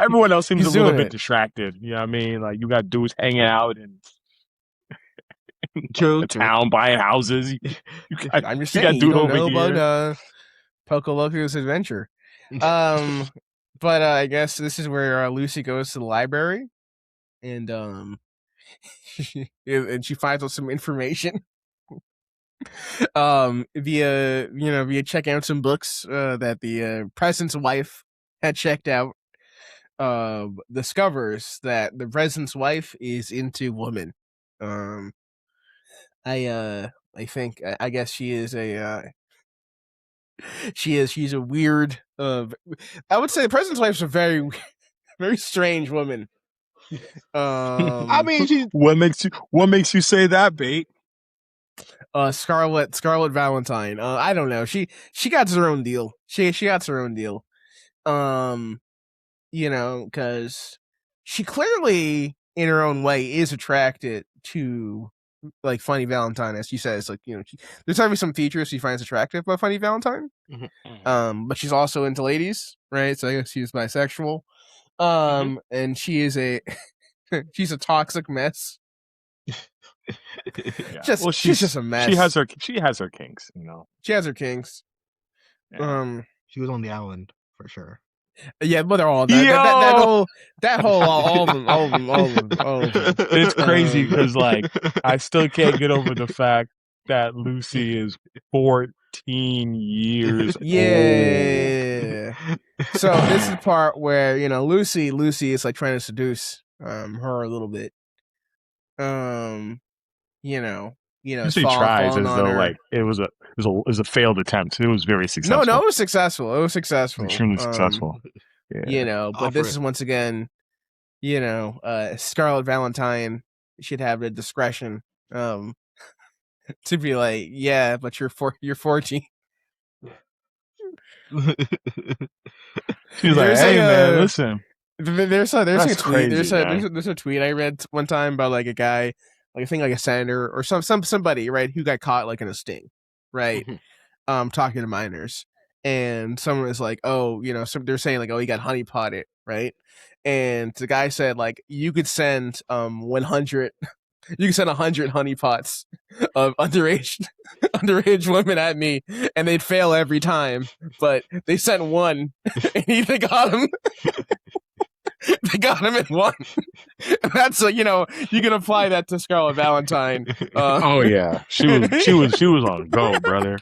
everyone else seems a little bit distracted. You know what I mean? Like, you got dudes hanging out in the town buying houses. I'm just saying, you don't know about Poco Loco's adventure. But I guess this is where Lucy goes to the library, and and she finds out some information via checking out some books that the president's wife had checked out. Discovers that the president's wife is into women. I guess she is she's a weird I would say the president's wife's a very very strange woman. I mean, what makes you say that, Bait? Scarlet Valentine. I don't know. She got her own deal. She got her own deal. Because she clearly, in her own way, is attracted to like Funny Valentine, as she says. Like, you know, there's probably some features she finds attractive about Funny Valentine. But she's also into ladies, right? So I guess she's bisexual. And she is she's a toxic mess. Yeah. She's just a mess. She has her kinks, you know. She has her kinks. Yeah. She was on the island for sure. Yeah, but they're all that whole all of them. It's crazy because like I still can't get over the fact that Lucy is 14 years old. So this is the part where, you know, Lucy is like trying to seduce her a little bit. You know, she tries as though like it was a failed attempt. It was very successful. No, it was successful. It was successful. Extremely successful. Yeah. You know, but this is once again, you know, Scarlet Valentine should have the discretion to be like, yeah, but you're 14. She's like, hey man, listen. There's a tweet. There's a tweet I read one time about like a guy, like I think like a senator or somebody, right, who got caught like in a sting, right? Talking to minors. And someone was like, oh, you know, they're saying like, oh, he got honeypotted, right? And the guy said like, you could send 100 you can send 100 honeypots of underage women at me, and they'd fail every time. But they sent one, and they got him. They got him in one. That's you know, you can apply that to Scarlet Valentine. Oh yeah, she was on go, brother.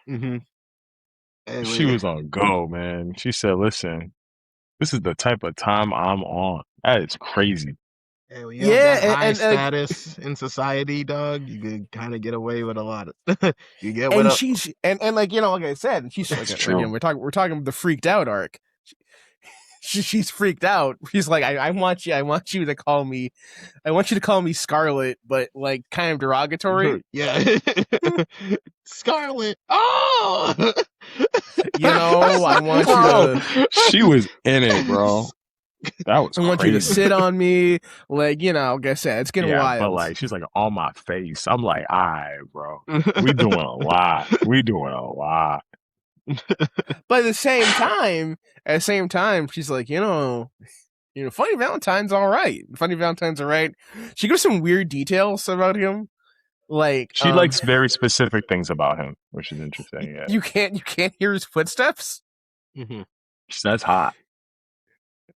She was on go, man. She said, "Listen, this is the type of time I'm on. That is crazy." Hey, when you have that high status in society, dog, you can kind of get away with a lot of. You get and she's and like, you know, like I said, she's like, you know, we're talking the freaked out arc. She's freaked out. She's like, I want you to call me Scarlet, but like kind of derogatory. Yeah. Scarlet. Oh, you know, I want you to. She was in it, bro. That was. I want you to sit on me, like, you know. Like I said, it's getting wild. But like, she's like on my face. I'm like, all right, bro. We doing a lot. But at the same time, she's like, you know, Funny Valentine's all right. She gives some weird details about him. Like she likes very specific things about him, which is interesting. Yeah, you can't hear his footsteps. That's hot.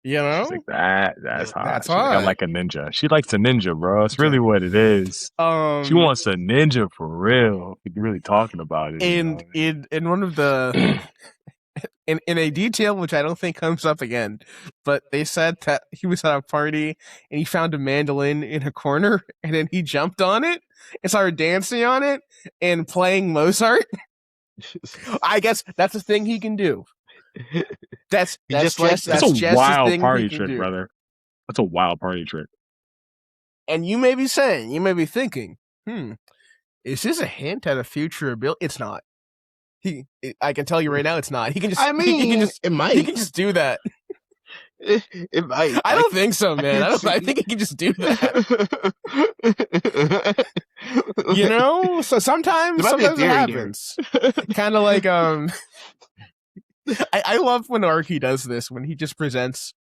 You know, she's like, that's hot. That's hot. Like, I'm like a ninja. She likes a ninja, bro. It's really what it is. She wants a ninja for real. If you're really talking about it. And in one of the in a detail which I don't think comes up again, but they said that he was at a party and he found a mandolin in a corner, and then he jumped on it and started dancing on it and playing Mozart. I guess that's a thing he can do. That's a wild party trick, brother. That's a wild party trick. And you may be thinking, is this a hint at a future ability? It's not. I can tell you right now, it's not. He can just. It might. He can just do that. It might. I don't think so, man. I think he can just do that. You know, so sometimes it happens. Kind of like I love when Archie does this, when he just presents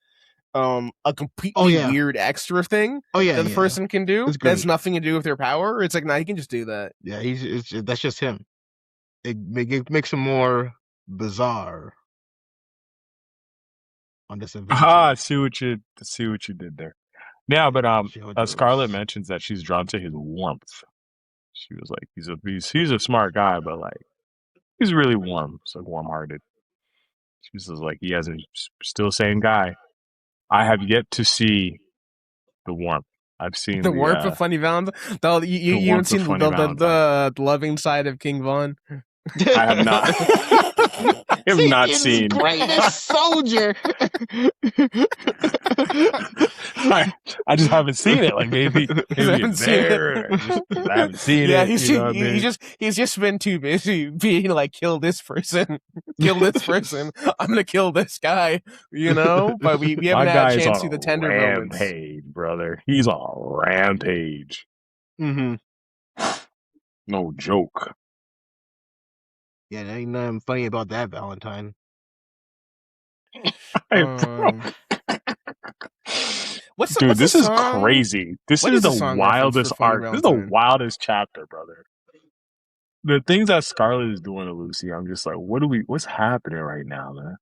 a completely weird extra thing that the person can do that has nothing to do with their power. It's like, nah, he can just do that. Yeah, that's just him. It makes him more bizarre on this adventure. I see what you did there. Yeah, but Scarlet mentions that she's drawn to his warmth. She was like, he's a smart guy, but like he's really warm. It's like warm-hearted. She says like he has a still same guy. I have yet to see the warmth. I've seen the warmth of Funny Valentine. You haven't seen the loving side of King Von. I have not. I have not seen. Greatest soldier. I just haven't seen it. Like maybe it's there. I haven't seen Yeah, it. he's You know what I mean? he's just been too busy being like, kill this person, kill this person. I'm gonna kill this guy, But we My haven't had guy a is chance on to a see the tender moments. rampage, brother. He's on a rampage. Mm-hmm. No joke. Yeah, there ain't nothing funny about that Valentine. Dude, this is song? crazy. This What is is the the song reference wildest for Funny arc. This is the Valentine? wildest chapter, brother. The things that Scarlet is doing to Lucy, I'm just like, what's happening right now, man?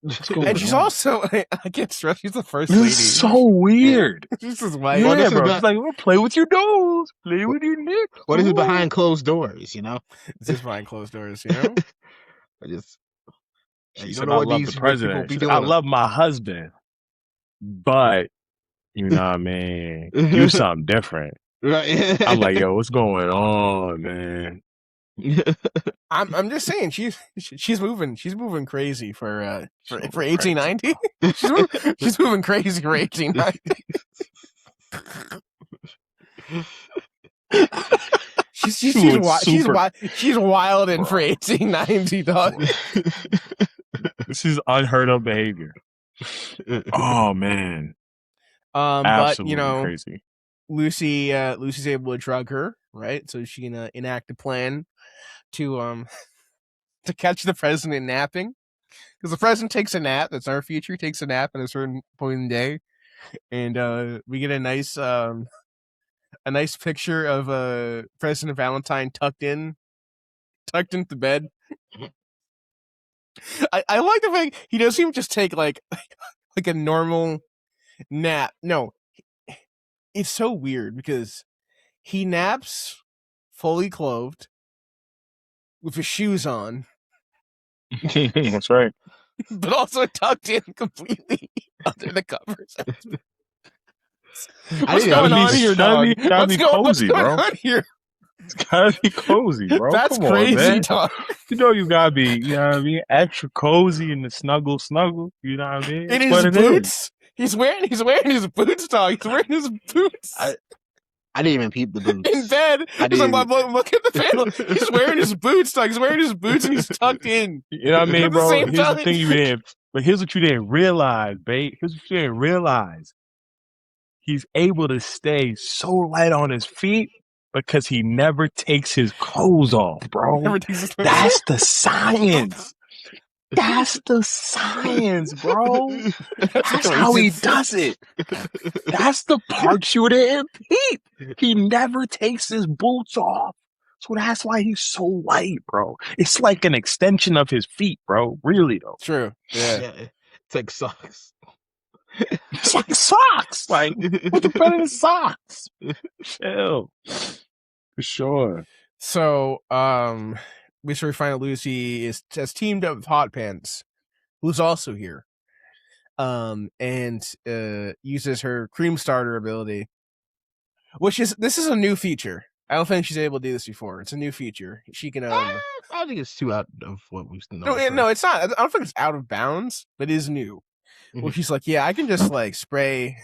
What's going on? And she's also, I can't stress, she's the first This lady. is so weird. She's just white. Yeah, this is bro. It's like, play with your nose, play with your nick. This is behind closed doors, It's just behind closed doors, I just, She you said, don't know I what love these the rich people president. be She said, doing. I love my husband, but you know what I mean? Do something different. Right. I'm like, yo, what's going on, man? I'm just saying she's moving crazy for 1890. she's moving crazy for 1890. She's wild in for 1890, dog. This is unheard of behavior. Oh man. Absolutely but crazy. Lucy's able to drug her, right? So she can enact a plan to catch the president napping. Because the president takes a nap, that's our future, takes a nap at a certain point in the day. And we get a nice picture of President Valentine tucked into bed. I like the fact he doesn't even just take like a normal nap. No. It's so weird because he naps fully clothed with his shoes on. That's right. But also tucked in completely under the covers. What's going on here, dog? What's going on here? It's gotta be cozy, bro. That's Come crazy, on, man. dog. You gotta be, you know what I mean, extra cozy and the snuggle. You know what I mean? In his boots. He's wearing his boots, dog. He's wearing his boots. I didn't even peep the boots. In bed. Look at the panel. He's wearing his boots, dog. He's wearing his boots and he's tucked in. You know what I mean, bro? Here's the thing you didn't. But here's what you didn't realize, babe. Here's what you didn't realize. He's able to stay so light on his feet because he never takes his clothes off, bro. That's the science. That's the science, bro. That's how he does it. That's the part you didn't peep. He never takes his boots off. So that's why he's so light, bro. It's like an extension of his feet, bro. Really, though. True. Yeah. It's like socks. It's like socks. Like, what's the better than socks? Chill. For sure. So, we find out Lucy has teamed up with Hot Pants, who's also here. And uses her cream starter ability. This is a new feature. I don't think she's able to do this before. It's a new feature. She can I don't think it's too out of what we've known. No, it's not. I don't think it's out of bounds, but it is new. Mm-hmm. Well, she's like, yeah, I can just like spray.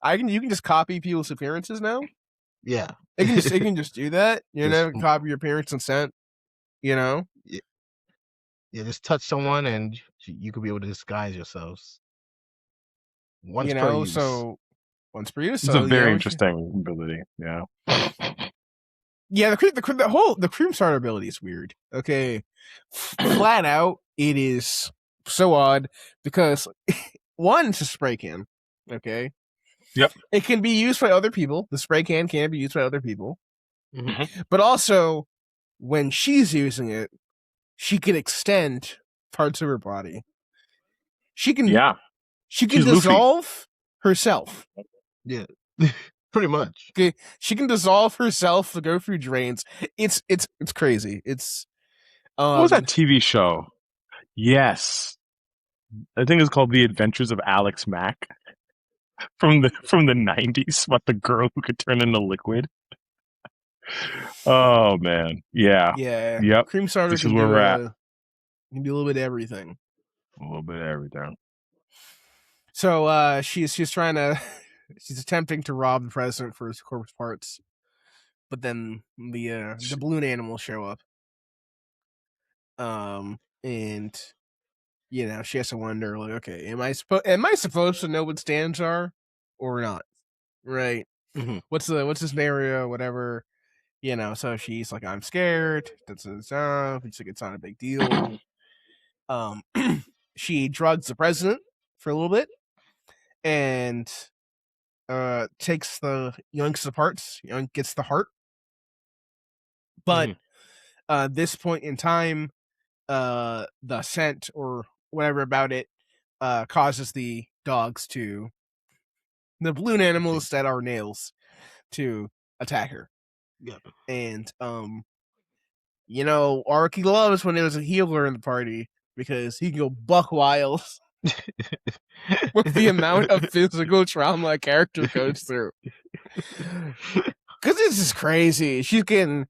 You can just copy people's appearances now. Yeah, it can just do that. Copy your appearance and scent. Yeah, just touch someone and you could be able to disguise yourselves. Once per use. Once per use. It's a very interesting ability. Yeah. Yeah, the cream starter ability is weird. Okay, flat out, it is so odd because one, it's a spray can. Okay. Yep. It can be used by other people. The spray can be used by other people. Mm-hmm. But also, when she's using it, she can extend parts of her body. She can dissolve herself. Yeah. Pretty much. Okay. She can dissolve herself to go through drains. It's crazy. It's what was that TV show? Yes. I think it's called The Adventures of Alex Mack. From the 90s, about the girl who could turn into liquid. Oh man, yeah, Yeah, yep. Cream Starter This is can where do we're at. can do a little bit of everything. A little bit of everything. So she's trying to she's attempting to rob the president for his corpse parts, but then the balloon animals show up. And she has to wonder, like, okay, am I supposed to know what stands are or not? Right? Mhm. What's the scenario? Whatever. So she's like, I'm scared. That's it's like it's not a big deal. She drugs the president for a little bit and takes the yanks the parts, gets the heart. But this point in time, the scent or whatever about it causes the balloon animals that are nails to attack her. Yep. And Arky loves when there's a healer in the party because he can go buck wild with the amount of physical trauma a character goes through. Because this is crazy. She's getting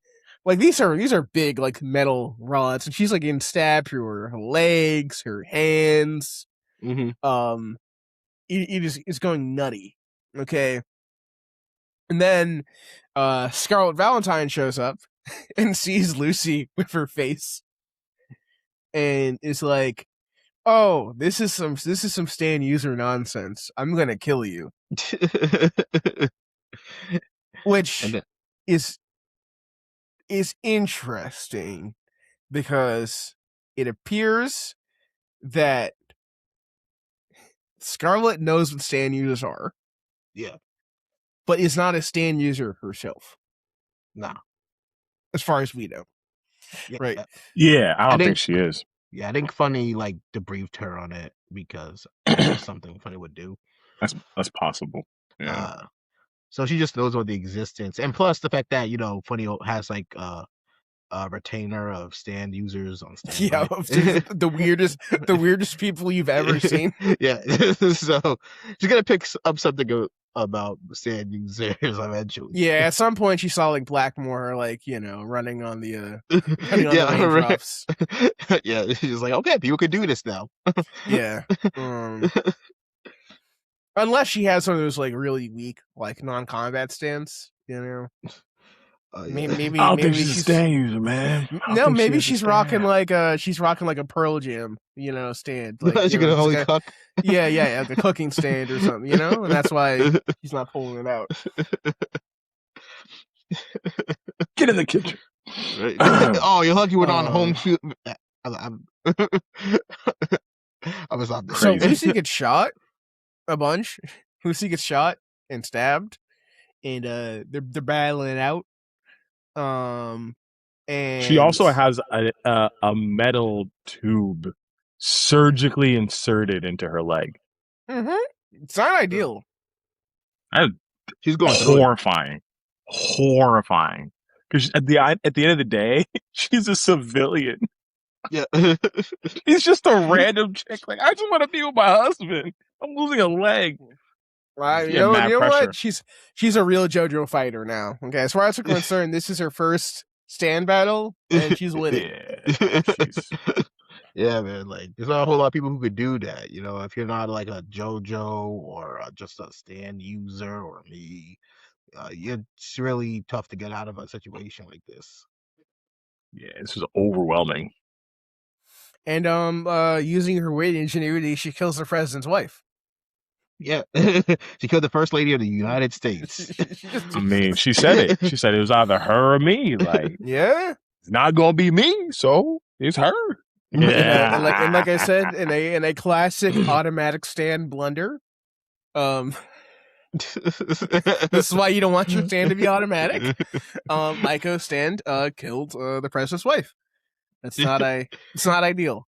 these are big metal rods, and she's getting stabbed through her legs, her hands. Mm-hmm. It's going nutty. Okay. And then Scarlet Valentine shows up and sees Lucy with her face and is like, "Oh, this is some Stan user nonsense. I'm gonna kill you." Which is interesting because it appears that Scarlet knows what Stan users are. Yeah. But is not a Stan user herself. Nah. As far as we know. Yeah. Right. Yeah, I don't think she is. Yeah, I think Funny debriefed her on it because that's just something Funny would do. That's possible. Yeah. So she just knows about the existence, and plus the fact that Funny has a retainer of stand users on standby. Yeah, the weirdest people you've ever seen. Yeah, so she's gonna pick up something about stand users eventually. Yeah, at some point she saw Blackmore running on the yeah, raindrops. Yeah, she's like, okay, people can do this now. Yeah. Unless she has one of those really weak non-combat stands, Yeah. Maybe I don't maybe think she's a stand user, man. No, maybe she's rocking she's rocking a Pearl Jam, stand. She can only cook. Yeah, like a cooking stand or something, and that's why she's not pulling it out. Get in the kitchen. Oh, you're lucky we're not on home shoot. I was on this. So Lucy gets shot a bunch. Lucy gets shot and stabbed, and they're battling it out. And she also has a metal tube surgically inserted into her leg. It's not ideal. She's going horrifying, because at the end of the day, she's a civilian. Yeah, he's just a random chick. I just want to be with my husband. I'm losing a leg. You know what? She's a real JoJo fighter now. Okay, as far as we're concerned, this is her first stand battle, and she's winning. Yeah, man. There's not a whole lot of people who could do that. If you're not a JoJo or just a stand user or me, it's really tough to get out of a situation like this. Yeah, this is overwhelming. And using her weight ingenuity, she kills the president's wife. Yeah, she killed the first lady of the United States. I mean, she said it. She said it was either her or me. Yeah, it's not gonna be me, so it's her. Yeah, and like I said, in a classic automatic stand blunder. This is why you don't want your stand to be automatic. Maiko's stand killed the president's wife. It's not ideal.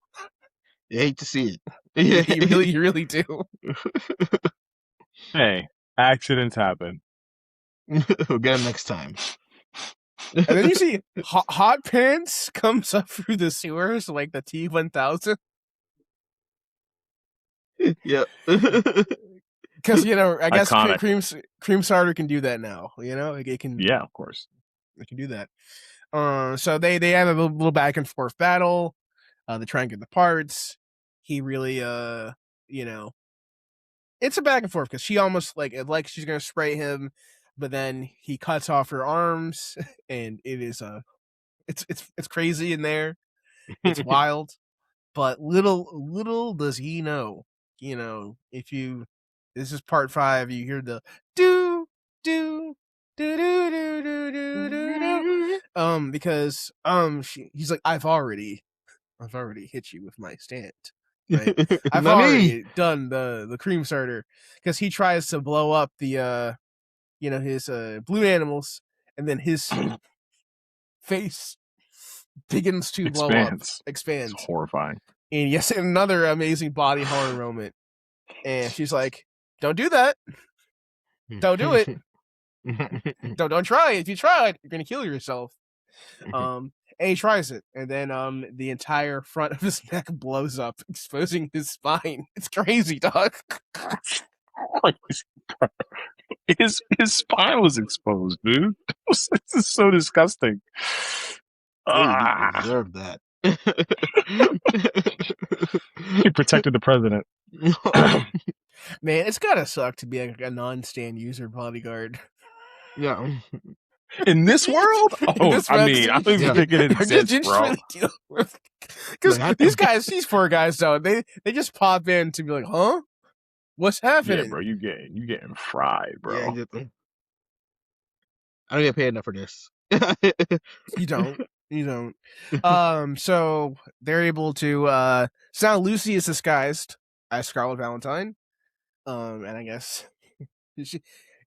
You hate to see it. You really do. Hey, accidents happen. We'll get them next time. And then you see Hot Pants comes up through the sewers like the T-1000. Yeah. Because I guess Cream Starter can do that now. It can. Yeah, of course. They can do that. So they have a little back and forth battle. They try and get the parts. He really, it's a back and forth because she almost like she's gonna spray him, but then he cuts off her arms, and it is it's crazy in there. It's wild, but little does he know, if you this is part 5, you hear the do do do do do do do do because he's like I've already hit you with my stand. Right, I've already done the cream starter because he tries to blow up the his blue animals, and then his face begins to blow up, expands. It's horrifying. And yes, another amazing body horror moment. And she's like, "Don't do that. Don't do it. Don't try. If you try it, you're gonna kill yourself." And he tries it, and then the entire front of his neck blows up, exposing his spine. It's crazy, dog. His spine was exposed, dude. This is so disgusting. You deserve that. He protected the president. Man, it's gotta suck to be like a non-stand user bodyguard. Yeah. In this world? Oh, I mean, I don't even think it exists, bro. Because these guys, these poor guys, though, they just pop in to be like, huh? What's happening? Yeah, bro, you getting fried, bro. Yeah, I don't get paid enough for this. You don't. So they're able to so now Lucy is disguised as Scarlet Valentine. And I guess she,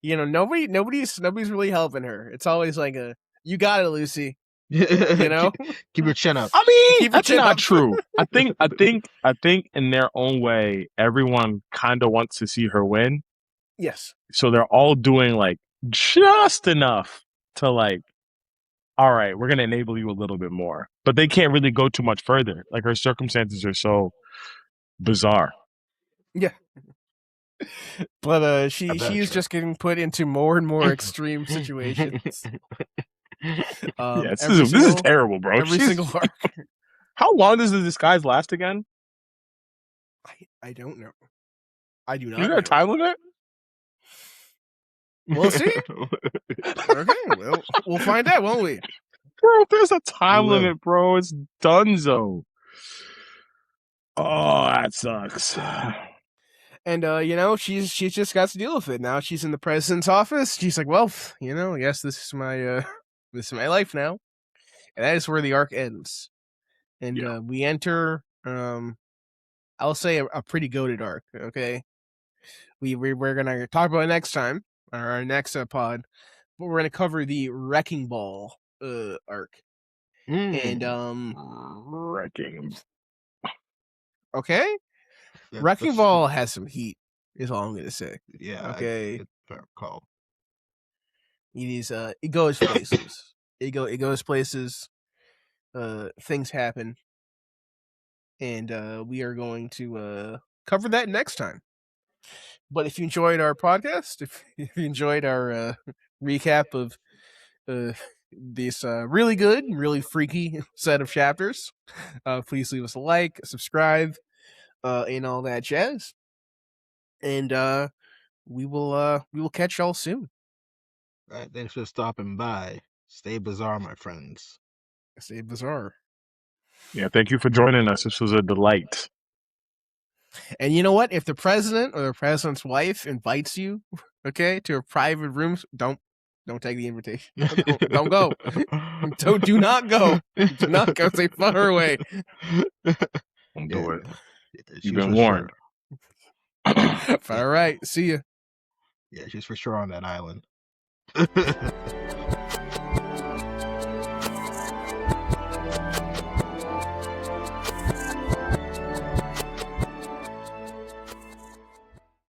nobody's really helping her. It's always like you got it, Lucy. Keep your chin up. I mean, that's not true. I think in their own way, everyone kind of wants to see her win. Yes. So they're all doing like just enough to like, all right, we're gonna enable you a little bit more, but they can't really go too much further. Like her circumstances are so bizarre. Yeah. But she's just getting put into more and more extreme situations. This is terrible, bro. Every single arc. How long does the disguise last again? I don't know. I do not. You got a time limit? We'll see. Okay, we'll find out, won't we? Bro, if there's a time limit, bro, it's donezo. Oh, that sucks. And she's just got to deal with it. Now she's in the president's office. She's like, well, I guess this is my life now. And that is where the arc ends. And we enter I'll say a pretty goated arc, okay? We're gonna talk about it next time, or our next pod, but we're gonna cover the Wrecking Ball arc. And Wrecking. Okay? Wrecking Ball has some heat, is all I'm gonna say. Yeah. Okay. Fair call. It goes places. it goes places. Things happen. And we are going to cover that next time. But if you enjoyed our podcast, if you enjoyed our recap of this really good, really freaky set of chapters, please leave us a like, subscribe, and all that jazz. And we will catch y'all soon. All right, thanks for stopping by. Stay bizarre, my friends. Stay bizarre. Yeah, thank you for joining us. This was a delight. And you know what? If the president or the president's wife invites you, okay, to a private room, don't take the invitation. Don't go. Do not go. Do not go. Stay far away. Don't do it. You've been warned. Sure. All right. See ya. Yeah, she's for sure on that island.